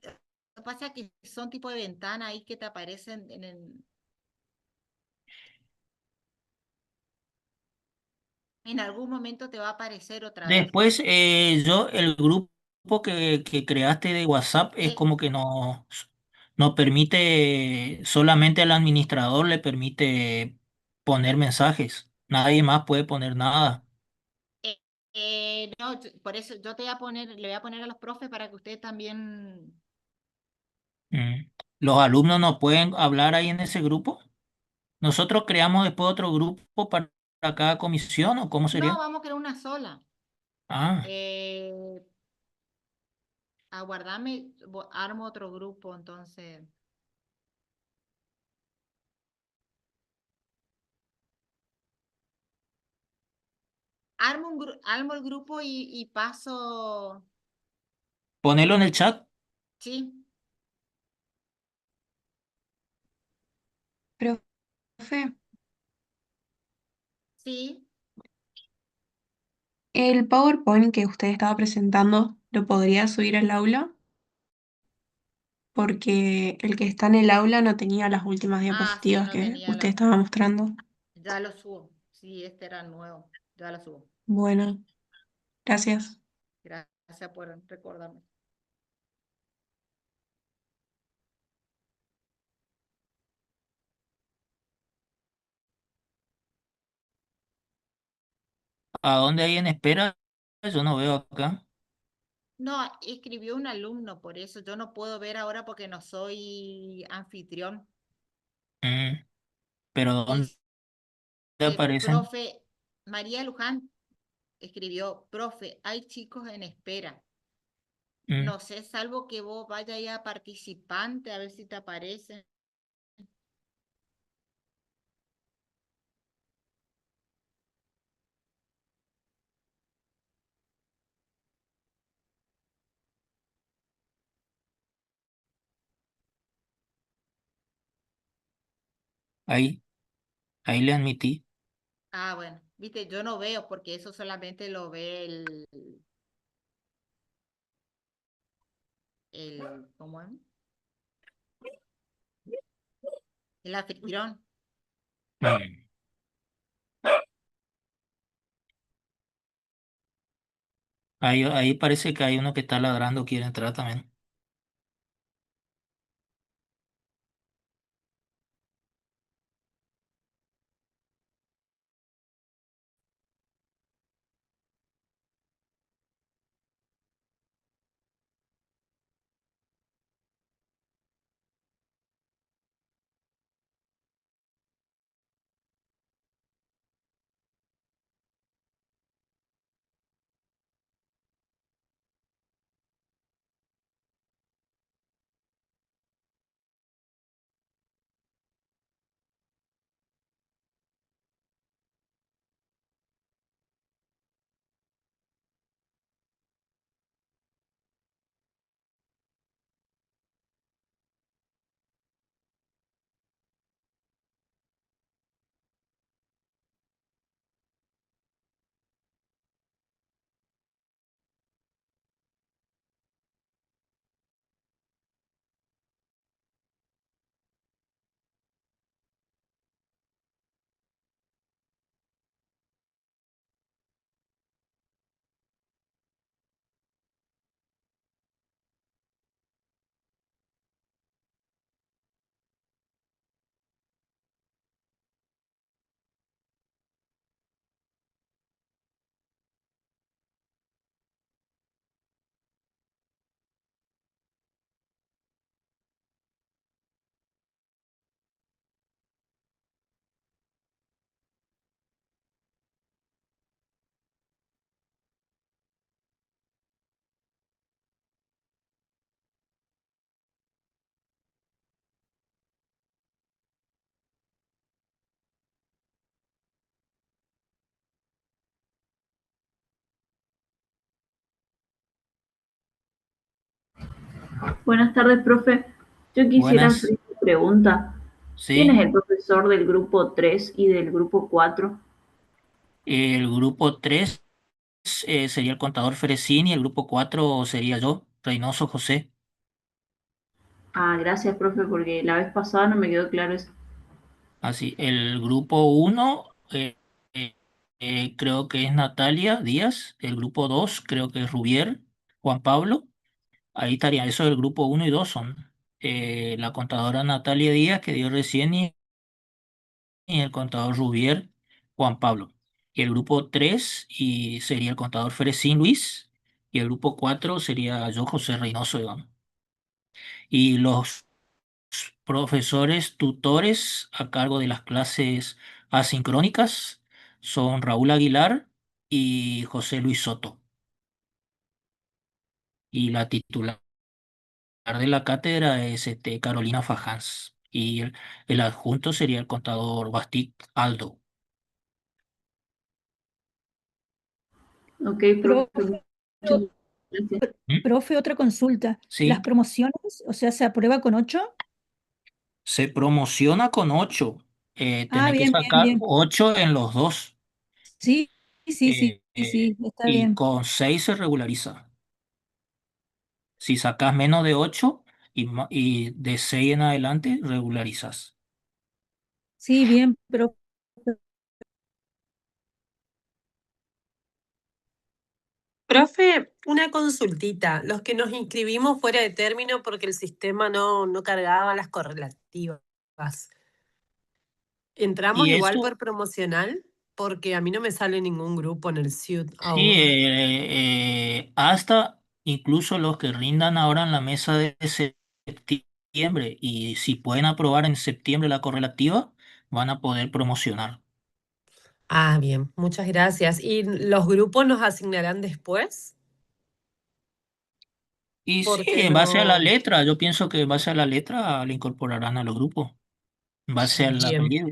lo que pasa es que son tipo de ventana ahí que te aparecen en algún momento te va a aparecer otra vez. Después, el grupo que creaste de WhatsApp es Eh, como que nos permite, solamente al administrador le permite poner mensajes. Nadie más puede poner nada. eh, no, por eso yo le voy a poner a los profes para que ustedes también. Mm. Los alumnos no pueden hablar ahí en ese grupo. Nosotros creamos después otro grupo para cada comisión, ¿o cómo No, sería? vamos a crear una sola. Ah, Eh, Aguardame, armo otro grupo, entonces. Armo el grupo y paso. ponelo en el chat. Sí, Profe, sí. el PowerPoint que usted estaba presentando, ¿lo podría subir al aula? porque el que está en el aula no tenía las últimas Ah, sí, diapositivas no que tenía usted la. estaba mostrando. Ya lo subo. Sí, este era nuevo. Ya lo subo. Bueno, gracias. Gracias por recordarme. ¿A dónde hay en espera? Yo no veo acá. No, escribió un alumno, por eso yo no puedo ver ahora porque no soy anfitrión. Mm, pero ¿dónde Dice, aparecen? profe, María Luján escribió, profe, hay chicos en espera. Mm, No sé, salvo que vos vayas ahí a participante, a ver si te aparece. ahí, ahí le admití. Ah, bueno, viste, yo no veo porque eso solamente lo ve ¿cómo es? El anfitrión. Mm, ahí parece que hay uno que está ladrando, quiere entrar también. Buenas tardes, profe. Yo quisiera hacer Buenas, una pregunta. ¿Quién es sí. el profesor del grupo 3 y del grupo 4? El grupo 3 sería el contador Ferecini, el grupo 4 sería yo, Reynoso José. Ah, gracias, profe, porque la vez pasada no me quedó claro eso. Así, el grupo uno creo que es Natalia Díaz, el grupo 2 creo que es Rubier, Juan Pablo, ahí estaría, eso del grupo uno y 2 son la contadora Natalia Díaz que dio recién y el contador Rubier, Juan Pablo. Y el grupo 3 y sería el contador Ferecín Luis y el grupo 4 sería yo, José Reynoso, digamos. Y los profesores tutores a cargo de las clases asincrónicas son Raúl Aguilar y José Luis Soto. Y la titular de la cátedra es Carolina Fajans. Y el adjunto sería el contador Bastic Aldo. Ok, profe, Profe, muchas gracias. ¿Mm? profe, otra consulta. ¿Las Sí, promociones, o sea, se aprueba con 8? se promociona con 8. Ah, Tenés que bien, bien, sacar bien. 8 en los dos. Sí, sí, sí, eh, sí, está y bien. con 6 se regulariza. Si sacas menos de 8 y de 6 en adelante regularizas. Sí, bien, pero Profe, una consultita. Los que nos inscribimos fuera de término porque el sistema no cargaba las correlativas. ¿Entramos Y igual eso, por promocional? Porque a mí no me sale ningún grupo en el SIUT sí, aún. hasta incluso los que rindan ahora en la mesa de septiembre, y si pueden aprobar en septiembre la correlativa, van a poder promocionar. Ah, bien, muchas gracias. ¿Y los grupos nos asignarán después? Y sí, Porque en base a la no. letra, yo pienso que en base a la letra le incorporarán a los grupos, en base al Bien. apellido.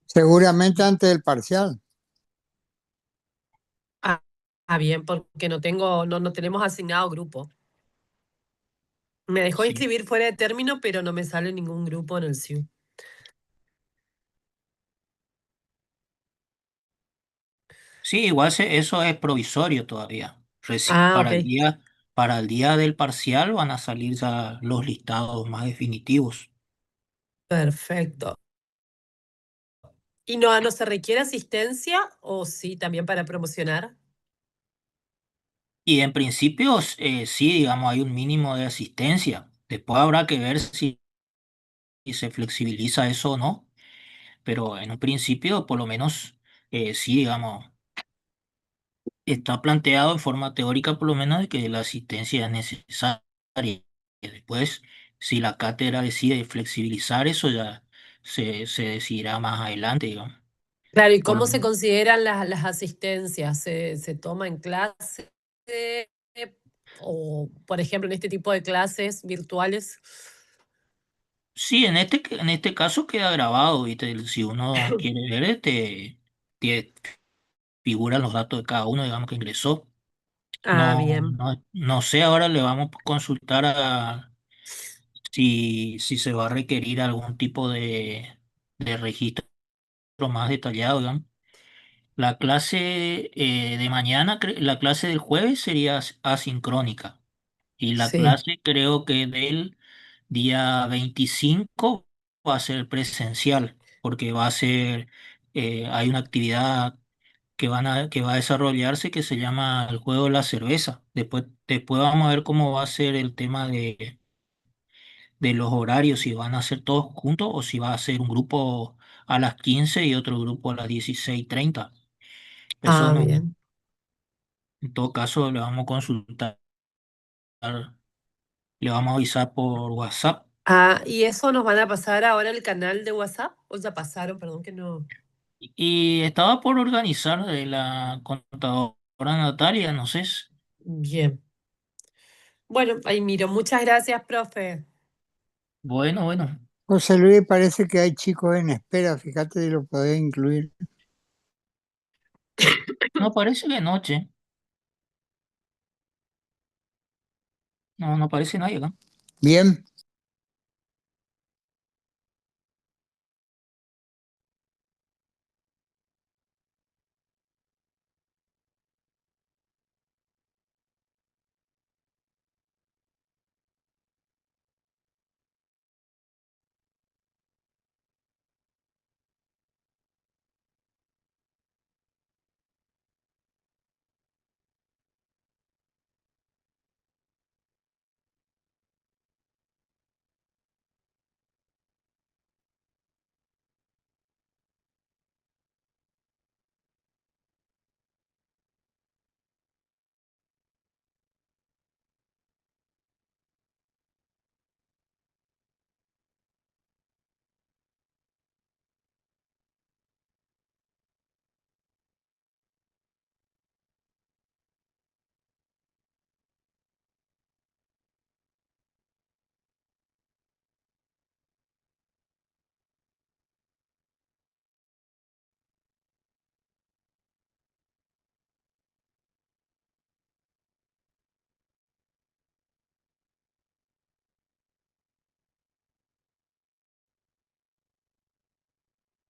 Seguramente antes del parcial. Ah, bien, porque no tenemos asignado grupo. Me dejó Sí, inscribir fuera de término, pero no me sale ningún grupo en el SIUT. sí, igual eso es provisorio todavía. Ah, ok. Para el día del parcial van a salir ya los listados más definitivos. Perfecto. ¿Y no se requiere asistencia o sí, también para promocionar? Y en principio, sí, digamos, hay un mínimo de asistencia. Después habrá que ver si se flexibiliza eso o no, pero en un principio, por lo menos, sí, digamos, está planteado en forma teórica, por lo menos, de que la asistencia es necesaria. Y después, si la cátedra decide flexibilizar eso, ya se decidirá más adelante, digamos. Claro, ¿y Por lo cómo se menos. consideran las asistencias? ¿Se toma en clase? O, por ejemplo, en este tipo de clases virtuales. Sí, en este caso queda grabado, ¿viste? Si uno quiere ver, te figuran los datos de cada uno, digamos, que ingresó. Ah, bien. No sé, ahora le vamos a consultar si se va a requerir algún tipo de registro más detallado, digamos. La clase de mañana, la clase del jueves sería asincrónica, y la Sí. clase creo que del día 25 va a ser presencial, porque hay una actividad que va a desarrollarse que se llama el juego de la cerveza. Después vamos a ver cómo va a ser el tema de los horarios, si van a ser todos juntos o si va a ser un grupo a las 15 y otro grupo a las 16:30. Eso Ah, no, bien. en todo caso le vamos a consultar, le vamos a avisar por WhatsApp. Ah, ¿y eso nos van a pasar ahora el canal de WhatsApp? ¿O ya pasaron? Perdón que no. Y estaba por organizar de la contadora Natalia, no sé. Bien. Bueno, ahí miro. Muchas gracias, profe. Bueno, bueno, José Luis, parece que hay chicos en espera, fíjate si lo podés incluir. no parece que noche, no parece nadie acá. Bien,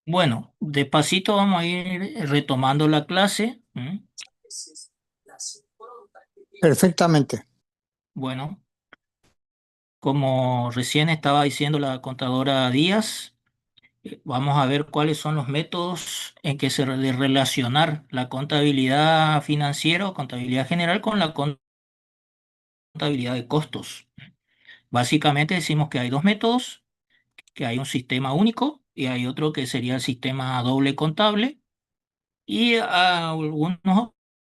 Bueno, despacito vamos a ir retomando la clase. ¿M? perfectamente. Bueno. como recién estaba diciendo la contadora Díaz, vamos a ver cuáles son los métodos en que de relacionar la contabilidad financiera o contabilidad general con la contabilidad de costos. Básicamente decimos que hay dos métodos, que hay un sistema único y hay otro que sería el sistema doble contable. Y algunos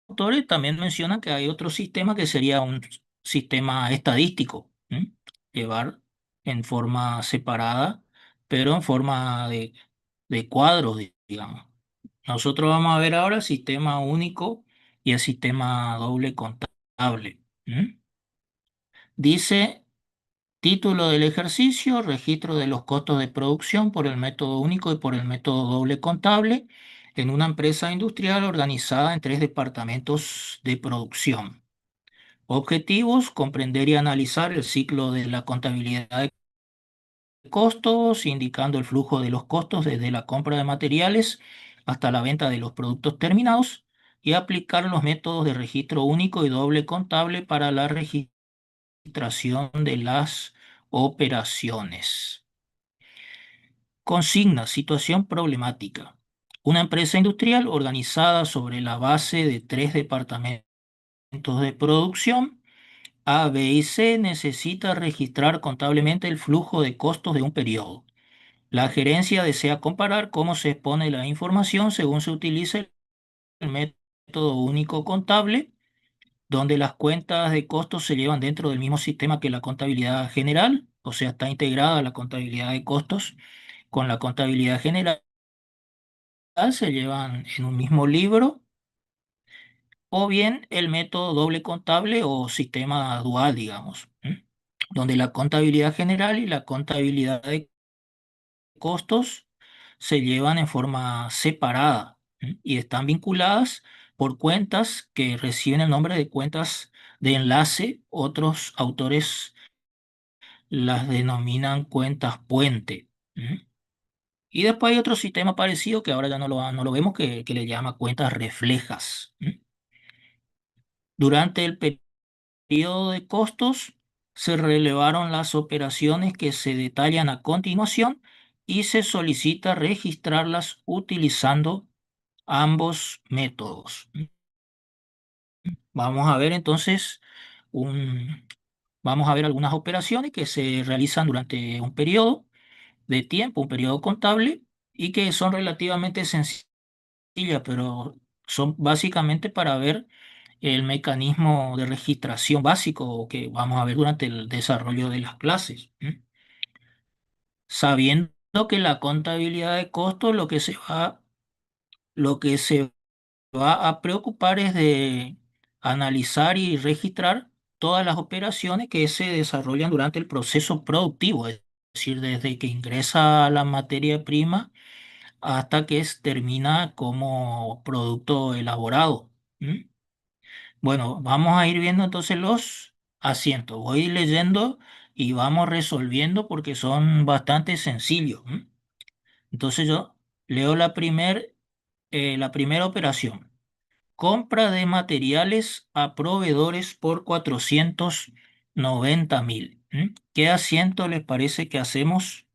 autores también mencionan que hay otro sistema que sería un sistema estadístico, ¿m? Llevar en forma separada, pero en forma de cuadros, digamos. Nosotros vamos a ver ahora el sistema único y el sistema doble contable. Dice: título del ejercicio: registro de los costos de producción por el método único y por el método doble contable en una empresa industrial organizada en 3 departamentos de producción. Objetivos: comprender y analizar el ciclo de la contabilidad de costos, indicando el flujo de los costos desde la compra de materiales hasta la venta de los productos terminados, y aplicar los métodos de registro único y doble contable para la registración de las operaciones. Consigna: situación problemática. Una empresa industrial organizada sobre la base de 3 departamentos de producción, A, B y C, necesita registrar contablemente el flujo de costos de un periodo. La gerencia desea comparar cómo se expone la información según se utilice el método único contable, donde las cuentas de costos se llevan dentro del mismo sistema que la contabilidad general, o sea, está integrada la contabilidad de costos con la contabilidad general, se llevan en un mismo libro, o bien el método doble contable o sistema dual, digamos, donde la contabilidad general y la contabilidad de costos se llevan en forma separada, y están vinculadas por cuentas que reciben el nombre de cuentas de enlace. Otros autores las denominan cuentas puente. Y después hay otro sistema parecido que ahora ya no lo vemos, que le llama cuentas reflejas. Durante el periodo de costos se relevaron las operaciones que se detallan a continuación y se solicita registrarlas utilizando ambos métodos. Vamos a ver entonces vamos a ver algunas operaciones que se realizan durante un periodo de tiempo, un periodo contable, y que son relativamente sencillas, pero son básicamente para ver el mecanismo de registración básico que vamos a ver durante el desarrollo de las clases. Sabiendo que la contabilidad de costos lo que se va a preocupar es de analizar y registrar todas las operaciones que se desarrollan durante el proceso productivo, es decir, desde que ingresa la materia prima hasta que termina como producto elaborado. Bueno, vamos a ir viendo entonces los asientos. Voy leyendo y vamos resolviendo porque son bastante sencillos. Entonces yo leo la primera operación. Compra de materiales a proveedores por 490.000. ¿Qué asiento les parece que hacemos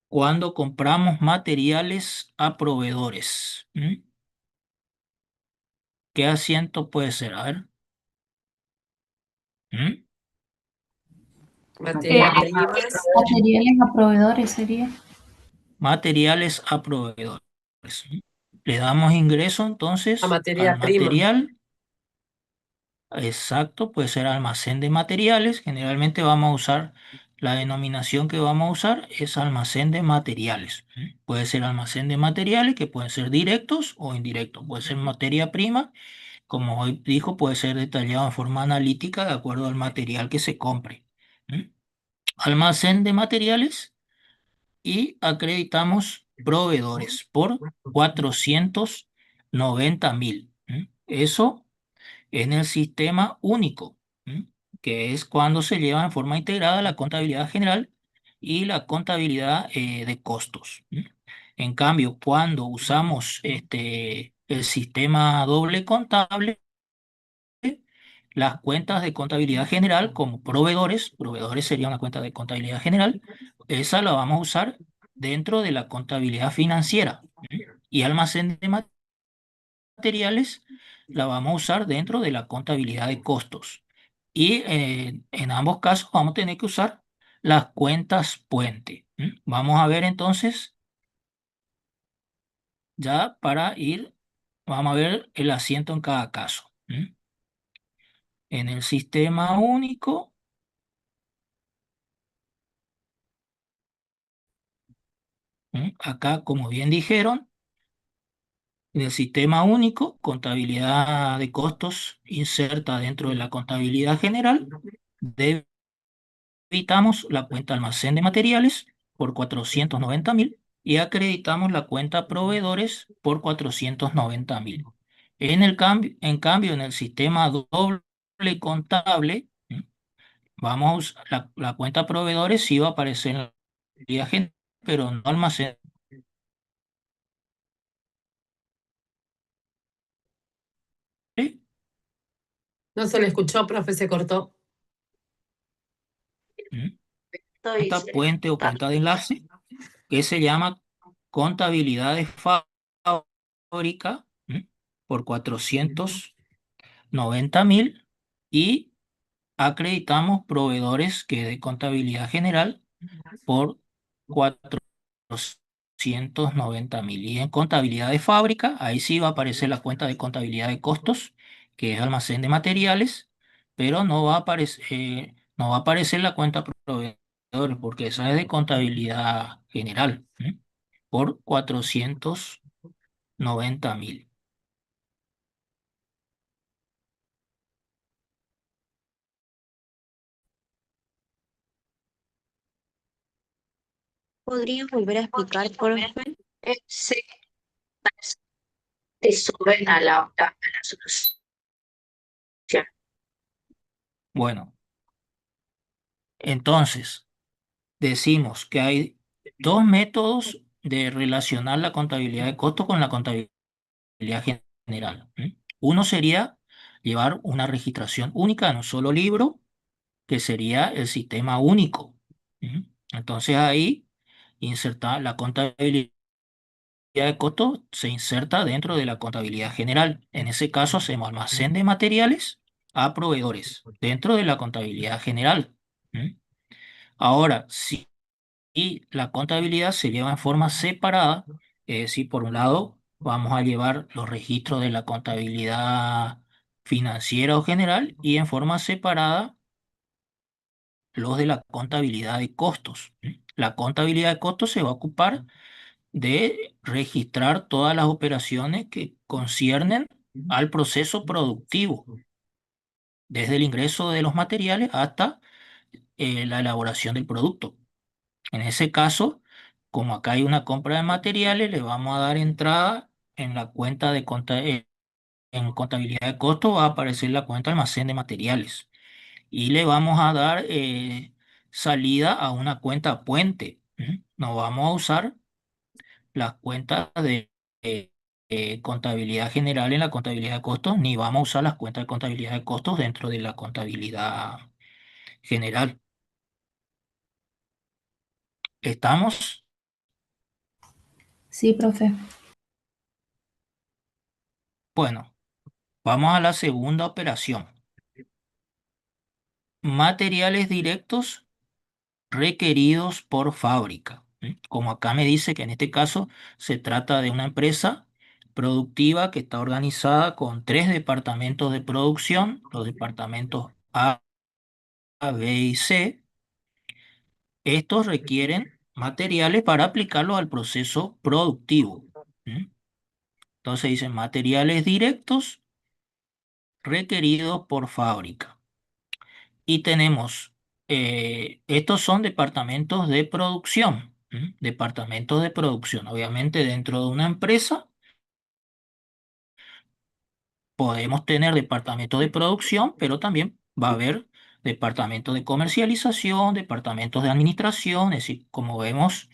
cuando compramos materiales a proveedores? ¿Qué asiento puede ser? A ver. Materias primas Materiales a proveedores sería. Materiales a proveedores. Le damos ingreso a entonces al materia prima. material. Exacto, puede ser almacén de materiales. Generalmente vamos a usar la denominación que vamos a usar es almacén de materiales. Puede ser almacén de materiales que pueden ser directos o indirectos. Puede ser materia prima, como hoy dijo, puede ser detallado en forma analítica de acuerdo al material que se compre. Almacén de materiales, y acreditamos proveedores por 490.000. Eso en el sistema único, que es cuando se lleva en forma integrada la contabilidad general y la contabilidad de costos. En cambio, cuando usamos el sistema doble contable, las cuentas de contabilidad general como proveedores. Proveedores sería una cuenta de contabilidad general. Esa la vamos a usar dentro de la contabilidad financiera. Y almacén de materiales la vamos a usar dentro de la contabilidad de costos. Y en ambos casos vamos a tener que usar las cuentas puente. Vamos a ver entonces, ya para ir, vamos a ver el asiento en cada caso. En el sistema único, acá como bien dijeron, en el sistema único, contabilidad de costos inserta dentro de la contabilidad general, debitamos la cuenta almacén de materiales por 490.000 y acreditamos la cuenta proveedores por 490.000. En cambio, en el sistema doble contable, vamos a usar la cuenta proveedores sí va a aparecer en la viaje, pero no almacén. No se le escuchó, profe, se cortó. Cuenta puente o cuenta de enlace, que se llama contabilidad de fábrica por 490.000 y acreditamos proveedores que de contabilidad general por 490.000. Y en contabilidad de fábrica, ahí sí va a aparecer la cuenta de contabilidad de costos, que es almacén de materiales, pero no va a aparecer la cuenta proveedores, porque esa es de contabilidad general, por 490.000. ¿Podrías volver a explicar, profe? Sí, te suben a la solución. Bueno, entonces decimos que hay dos métodos de relacionar la contabilidad de costos con la contabilidad general. Uno sería llevar una registración única en un solo libro, que sería el sistema único. Entonces ahí insertar la contabilidad de costos se inserta dentro de la contabilidad general. En ese caso hacemos almacén de materiales a proveedores dentro de la contabilidad general. Ahora, si la contabilidad se lleva en forma separada, es decir, por un lado vamos a llevar los registros de la contabilidad financiera o general y en forma separada los de la contabilidad de costos. La contabilidad de costos se va a ocupar de registrar todas las operaciones que conciernen al proceso productivo, desde el ingreso de los materiales hasta la elaboración del producto. En ese caso, como acá hay una compra de materiales, le vamos a dar entrada en la cuenta de en contabilidad de costos, va a aparecer la cuenta almacén de materiales y le vamos a dar salida a una cuenta puente. No vamos a usar las cuentas de contabilidad general en la contabilidad de costos, ni vamos a usar las cuentas de contabilidad de costos dentro de la contabilidad general. ¿Estamos? Sí, profe. Bueno, vamos a la segunda operación. Materiales directos requeridos por fábrica. Como acá me dice que en este caso se trata de una empresa productiva que está organizada con 3 departamentos de producción, los departamentos A, B y C. Estos requieren materiales para aplicarlos al proceso productivo. Entonces dicen materiales directos requeridos por fábrica. Y tenemos, estos son departamentos de producción. Departamentos de producción. Obviamente dentro de una empresa podemos tener departamentos de producción, pero también va a haber departamentos de comercialización, departamentos de administración, es decir, como vemos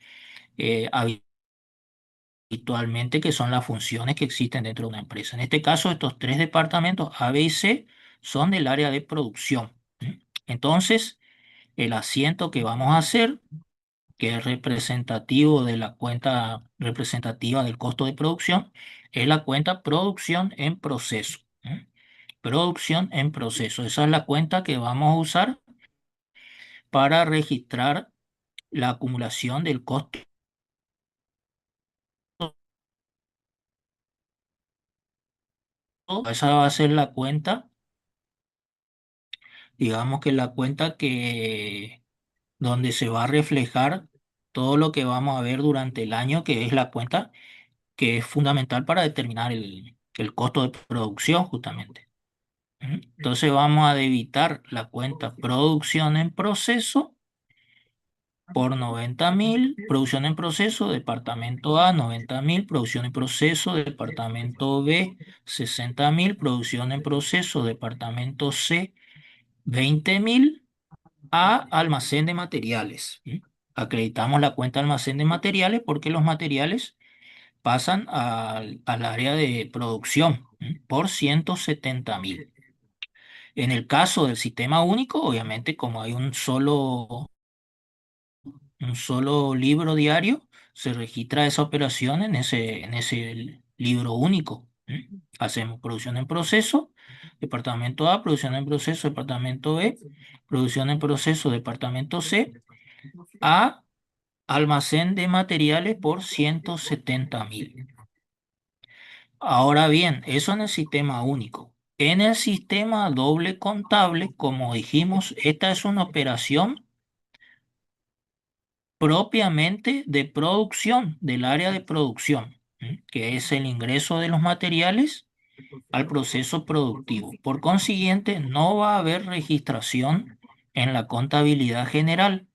habitualmente, que son las funciones que existen dentro de una empresa. En este caso, estos 3 departamentos, A, B y C, son del área de producción. Entonces, el asiento que vamos a hacer, que es representativo de la cuenta representativa del costo de producción, es la cuenta producción en proceso. Producción en proceso. Esa es la cuenta que vamos a usar para registrar la acumulación del costo. Esa va a ser la cuenta, digamos que la cuenta que donde se va a reflejar todo lo que vamos a ver durante el año, que es la cuenta que es fundamental para determinar el costo de producción justamente. Entonces vamos a debitar la cuenta producción en proceso por 90.000, producción en proceso, departamento A, 90.000, producción en proceso, departamento B, 60.000, producción en proceso, departamento C, 20.000, a almacén de materiales. Acreditamos la cuenta almacén de materiales porque los materiales pasan al área de producción por 170.000. En el caso del sistema único, obviamente, como hay un solo libro diario, se registra esa operación en ese libro único. Hacemos producción en proceso, departamento A, producción en proceso, departamento B, producción en proceso, departamento C, a almacén de materiales por 170.000. Ahora bien, eso en el sistema único. En el sistema doble contable, como dijimos, esta es una operación propiamente de producción, del área de producción, que es el ingreso de los materiales al proceso productivo. Por consiguiente, no va a haber registración en la contabilidad general,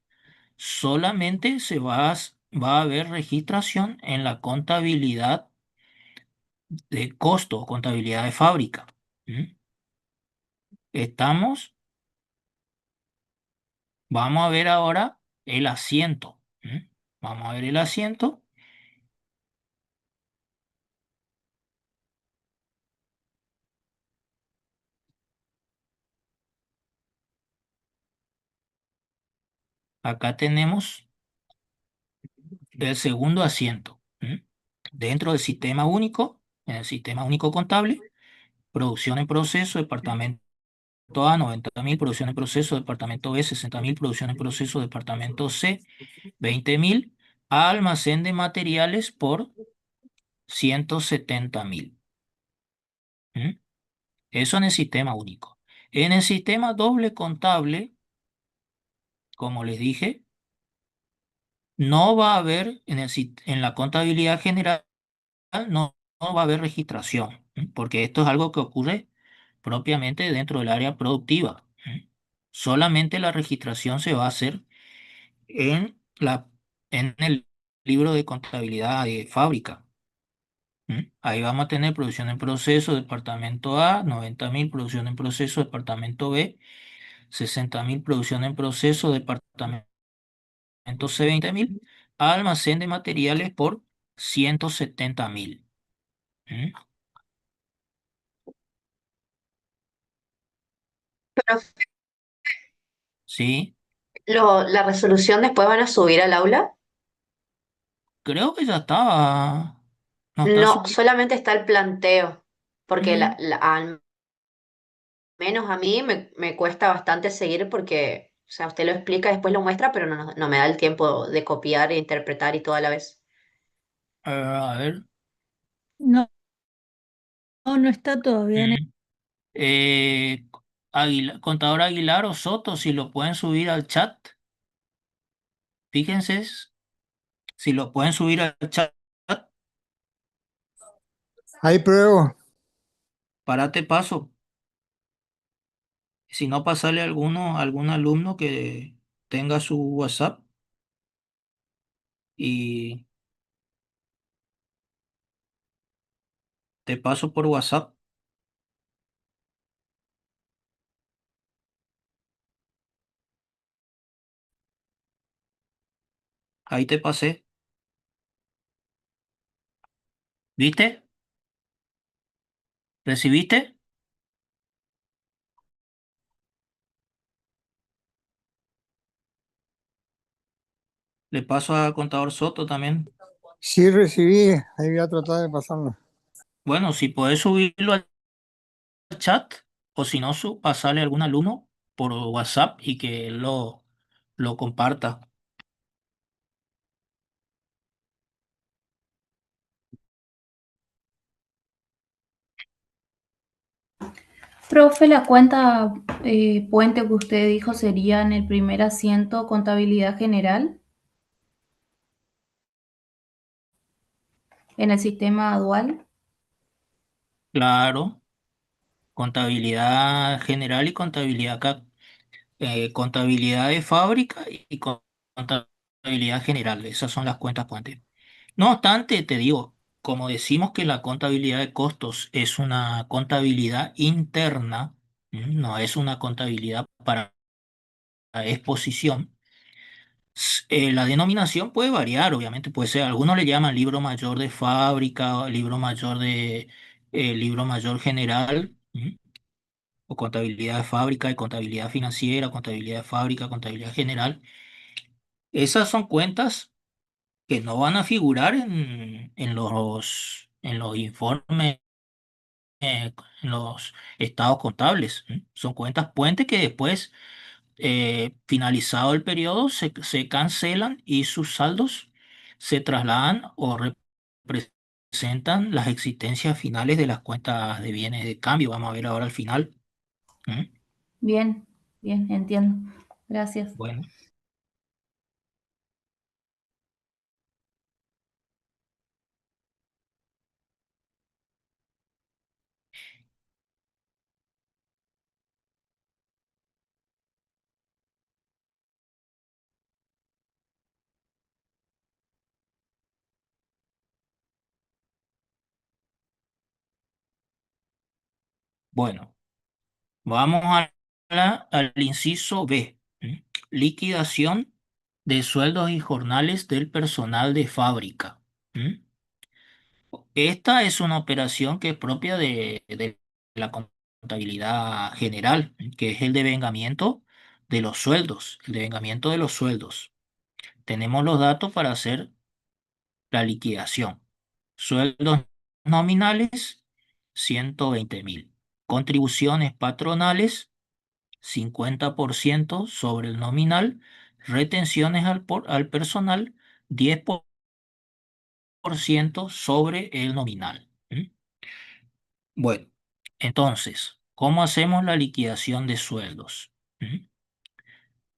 solamente va a haber registración en la contabilidad de costo, contabilidad de fábrica. Estamos, vamos a ver ahora el asiento. Vamos a ver el asiento. Acá tenemos el segundo asiento. Dentro del sistema único, en el sistema único contable, producción en proceso, departamento A, 90.000, producción en proceso, departamento B, 60.000, producción en proceso, departamento C, 20.000, almacén de materiales por 170.000. Eso en el sistema único. En el sistema doble contable, como les dije, no va a haber en la contabilidad general, no va a haber registración, porque esto es algo que ocurre propiamente dentro del área productiva. Solamente la registración se va a hacer en el libro de contabilidad de fábrica. Ahí vamos a tener producción en proceso, departamento A, 90.000, producción en proceso, departamento B, 60.000, producción en proceso, departamento C, 20.000, almacén de materiales por 170.000. Profe, Sí, ¿la resolución después van a subir al aula? creo que ya estaba. No está No, subido. solamente está el planteo, porque al menos a mí me cuesta bastante seguir porque, o sea, usted lo explica, después lo muestra, pero no me da el tiempo de copiar e interpretar y todo a la vez. A ver. No, no está todavía en el... mm, Contador Aguilar o Soto, si lo pueden subir al chat. Fíjense si lo pueden subir al chat. Ahí pruebo. Párate paso. Si no, pasarle a algún alumno que tenga su WhatsApp y te paso por WhatsApp. Ahí te pasé. ¿Viste? ¿Recibiste? Le paso al contador Soto también. Sí recibí, ahí voy a tratar de pasarlo. Bueno, si podés subirlo al chat o si no, pasarle a algún alumno por WhatsApp y que él lo comparta. Profe, la cuenta puente que usted dijo sería en el primer asiento contabilidad general en el sistema dual. Claro, contabilidad general y contabilidad, contabilidad de fábrica y contabilidad general. Esas son las cuentas puente. No obstante, te digo, como decimos que la contabilidad de costos es una contabilidad interna, no es una contabilidad para exposición. La denominación puede variar, obviamente, puede ser, algunos le llaman libro mayor de fábrica, o libro mayor general, o contabilidad de fábrica y contabilidad financiera, contabilidad de fábrica, contabilidad general. Esas son cuentas que no van a figurar en los informes, en los estados contables. Son cuentas puente que después, finalizado el periodo, se cancelan y sus saldos se trasladan o representan las existencias finales de las cuentas de bienes de cambio. Vamos a ver ahora al final. ¿Mm? Bien, bien, entiendo. Gracias. Bueno, bueno, vamos al inciso B. Liquidación de sueldos y jornales del personal de fábrica. ¿Mm? Esta es una operación que es propia de la contabilidad general, que es el devengamiento de los sueldos, el devengamiento de los sueldos. Tenemos los datos para hacer la liquidación. Sueldos nominales, 120.000. Contribuciones patronales, 50% sobre el nominal. Retenciones al personal, 10% sobre el nominal. ¿Mm? Bueno, entonces, ¿cómo hacemos la liquidación de sueldos? ¿Mm?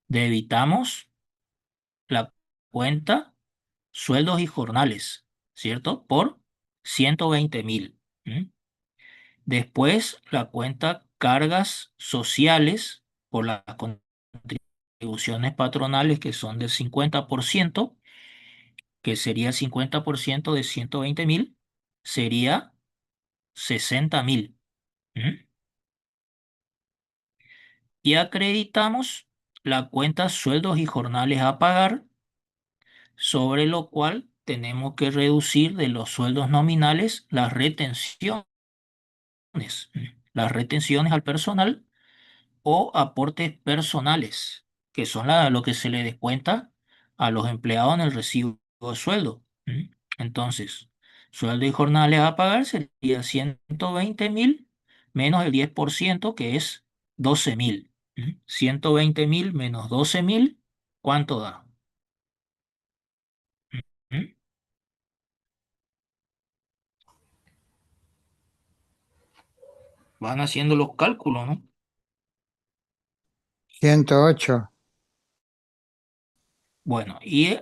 Debitamos la cuenta sueldos y jornales, ¿cierto? Por 120.000. ¿Mm? Después, la cuenta cargas sociales por las contribuciones patronales que son del 50%, que sería el 50% de 120.000, sería 60.000. ¿Mm? Y acreditamos la cuenta sueldos y jornales a pagar, sobre lo cual tenemos que reducir de los sueldos nominales las retenciones al personal o aportes personales, que son lo que se le descuenta a los empleados en el recibo de sueldo. Entonces, sueldo y jornales a pagar sería 120.000 menos el 10%, que es 12.000. 120.000 menos 12.000, ¿cuánto da? ¿Mm? Van haciendo los cálculos, ¿no? 108. Bueno, y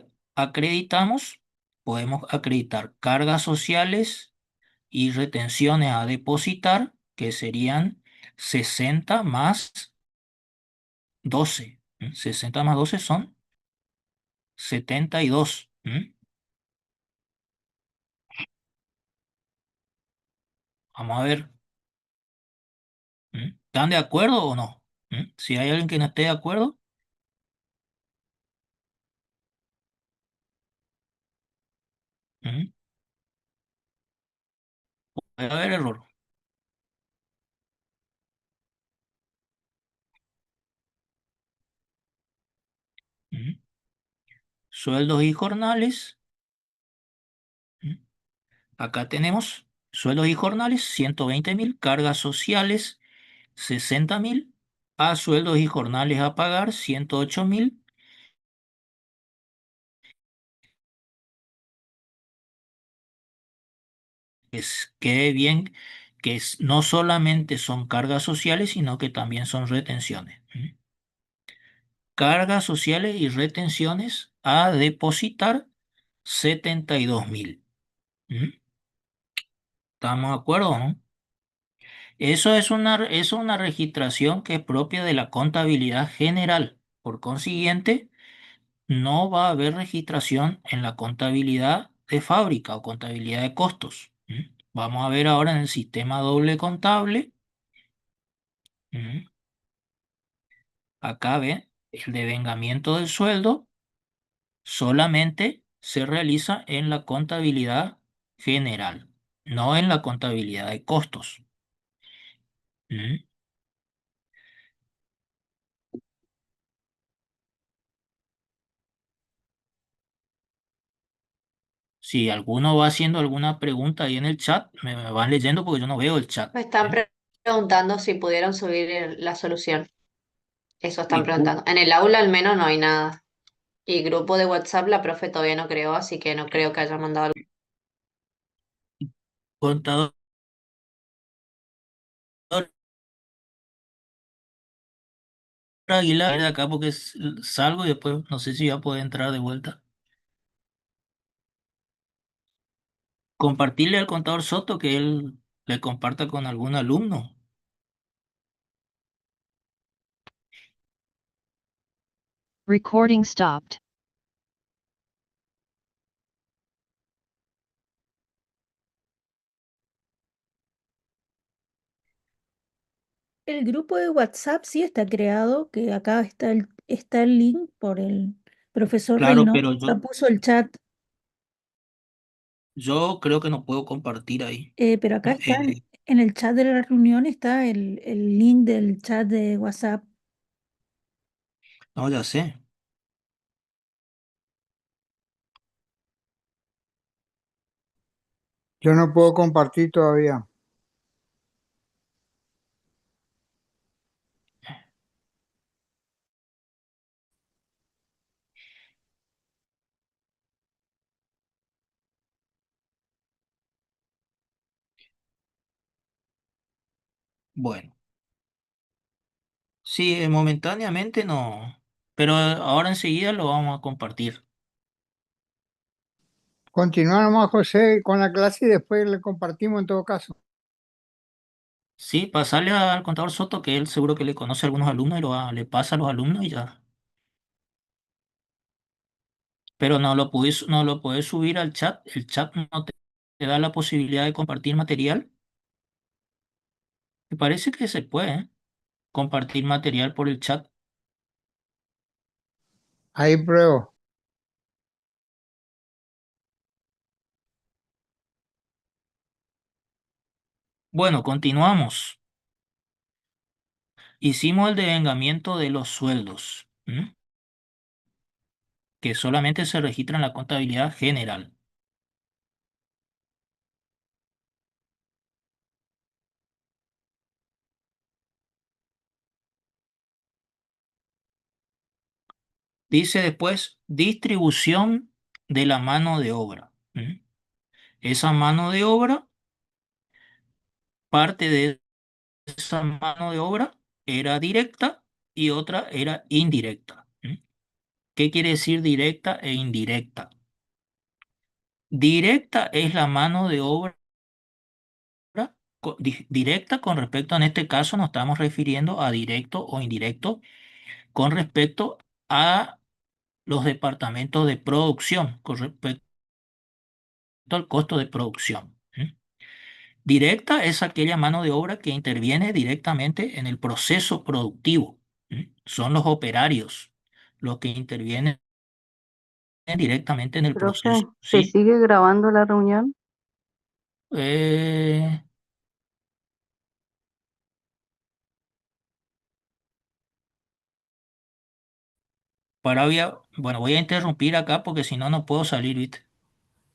podemos acreditar cargas sociales y retenciones a depositar, que serían 60 más 12. 60 más 12 son 72. Vamos a ver. ¿Están de acuerdo o no? Si hay alguien que no esté de acuerdo, ¿Mm? Puede haber error. ¿Mm? sueldos y jornales. Acá tenemos sueldos y jornales, 120.000, cargas sociales, 60.000, a sueldos y jornales a pagar, 108.000. Quede bien que no solamente son cargas sociales, sino que también son retenciones. Cargas sociales y retenciones a depositar, 72.000. ¿Estamos de acuerdo, no? Eso es una registración que es propia de la contabilidad general. Por consiguiente, no va a haber registración en la contabilidad de fábrica o contabilidad de costos. Vamos a ver ahora en el sistema doble contable. Acá ven, el devengamiento del sueldo solamente se realiza en la contabilidad general, no en la contabilidad de costos. ¿Mm? Si alguno va haciendo alguna pregunta ahí en el chat, me van leyendo porque yo no veo el chat. Me están preguntando si pudieron subir la solución. Eso están Y preguntando. En el aula al menos no hay nada. Y grupo de WhatsApp la profe todavía no creó, así que no creo que haya mandado algo. contador Aguilar de acá porque salgo y después no sé si voy a poder entrar de vuelta. Compartirle al contador Soto que él le comparta con algún alumno. Recording stopped. El grupo de WhatsApp sí está creado, que acá está el link por el profesor Claro, Reynoso, pero ya puso el chat, yo creo que no puedo compartir ahí. pero acá está Eh, en el chat de la reunión está el link del chat de WhatsApp. no, ya sé. Yo no puedo compartir todavía. Bueno, sí, momentáneamente no, pero ahora enseguida lo vamos a compartir. Continúa nomás, José, con la clase y después le compartimos en todo caso. Sí, pasarle al contador Soto que él seguro que le conoce a algunos alumnos y le pasa a los alumnos y ya. Pero no lo puedes subir al chat. El chat no te da la posibilidad de compartir material. Me parece que se puede, ¿eh? Compartir material por el chat. Ahí pruebo. Bueno, continuamos. Hicimos el devengamiento de los sueldos, que solamente se registra en la contabilidad general. Dice después distribución de la mano de obra. Esa mano de obra, parte de esa mano de obra era directa y otra era indirecta. ¿Qué quiere decir directa e indirecta? Directa es la mano de obra directa con respecto, en este caso nos estamos refiriendo a directo o indirecto con respecto a los departamentos de producción, con respecto al costo de producción. Directa es aquella mano de obra que interviene directamente en el proceso productivo. Son los operarios los que intervienen directamente en el Profe, proceso. ¿se ¿Sí? sigue grabando la reunión? Eh, bueno, voy a interrumpir acá porque si no, no puedo salir, ¿viste?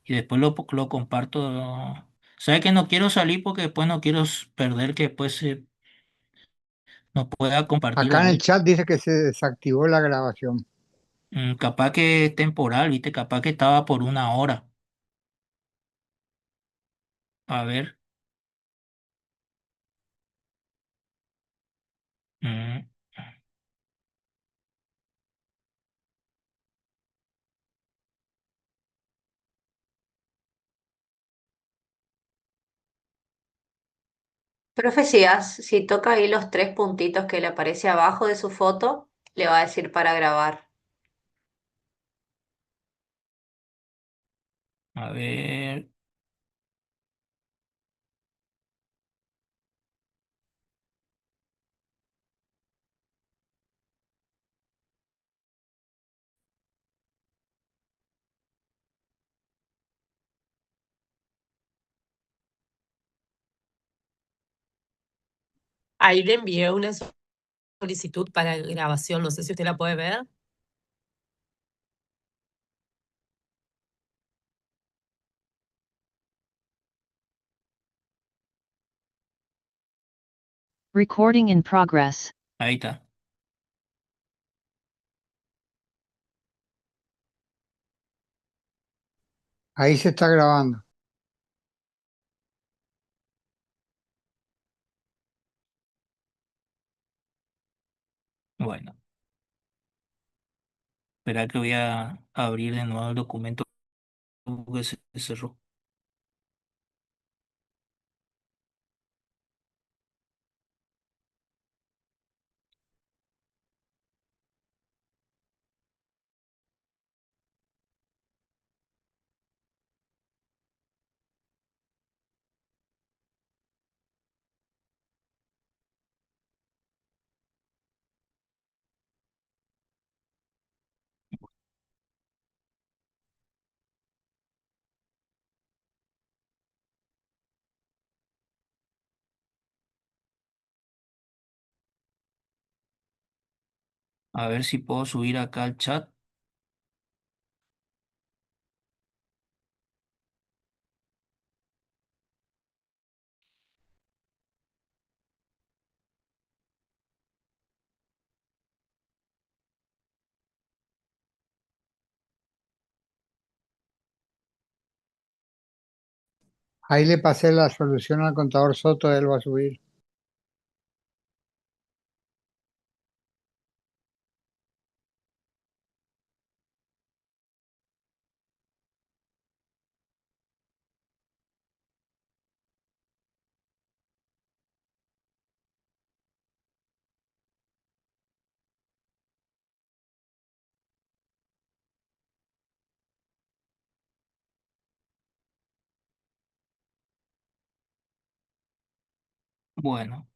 Y después lo comparto. ¿Sabes que no quiero salir porque después no quiero perder que después no pueda compartir la Acá en el voz? chat dice que se desactivó la grabación. Capaz que es temporal, ¿viste? Capaz que estaba por una hora. A ver. mm, Profe, si toca ahí los tres puntitos que le aparece abajo de su foto, le va a decir para grabar. a ver. Ahí le envié una solicitud para grabación, no sé si usted la puede ver. Recording in progress. Ahí está. Ahí se está grabando. Bueno, espera que voy a abrir de nuevo el documento porque se cerró. A ver si puedo subir acá al chat. Ahí le pasé la solución al contador Soto, él va a subir. Bueno,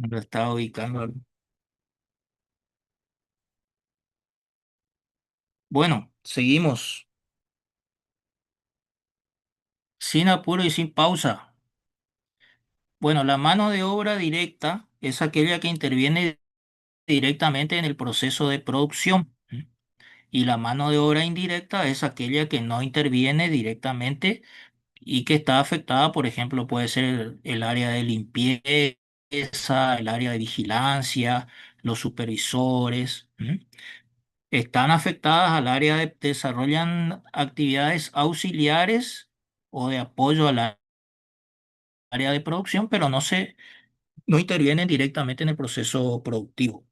lo estaba ubicando. Bueno, seguimos. Sin apuro y sin pausa. Bueno, la mano de obra directa es aquella que interviene directamente en el proceso de producción. Y la mano de obra indirecta es aquella que no interviene directamente, y que está afectada, por ejemplo, puede ser el área de limpieza, el área de vigilancia, los supervisores. Están afectadas al área de, desarrollan actividades auxiliares o de apoyo al área de producción, pero no intervienen directamente en el proceso productivo.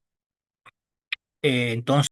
Entonces,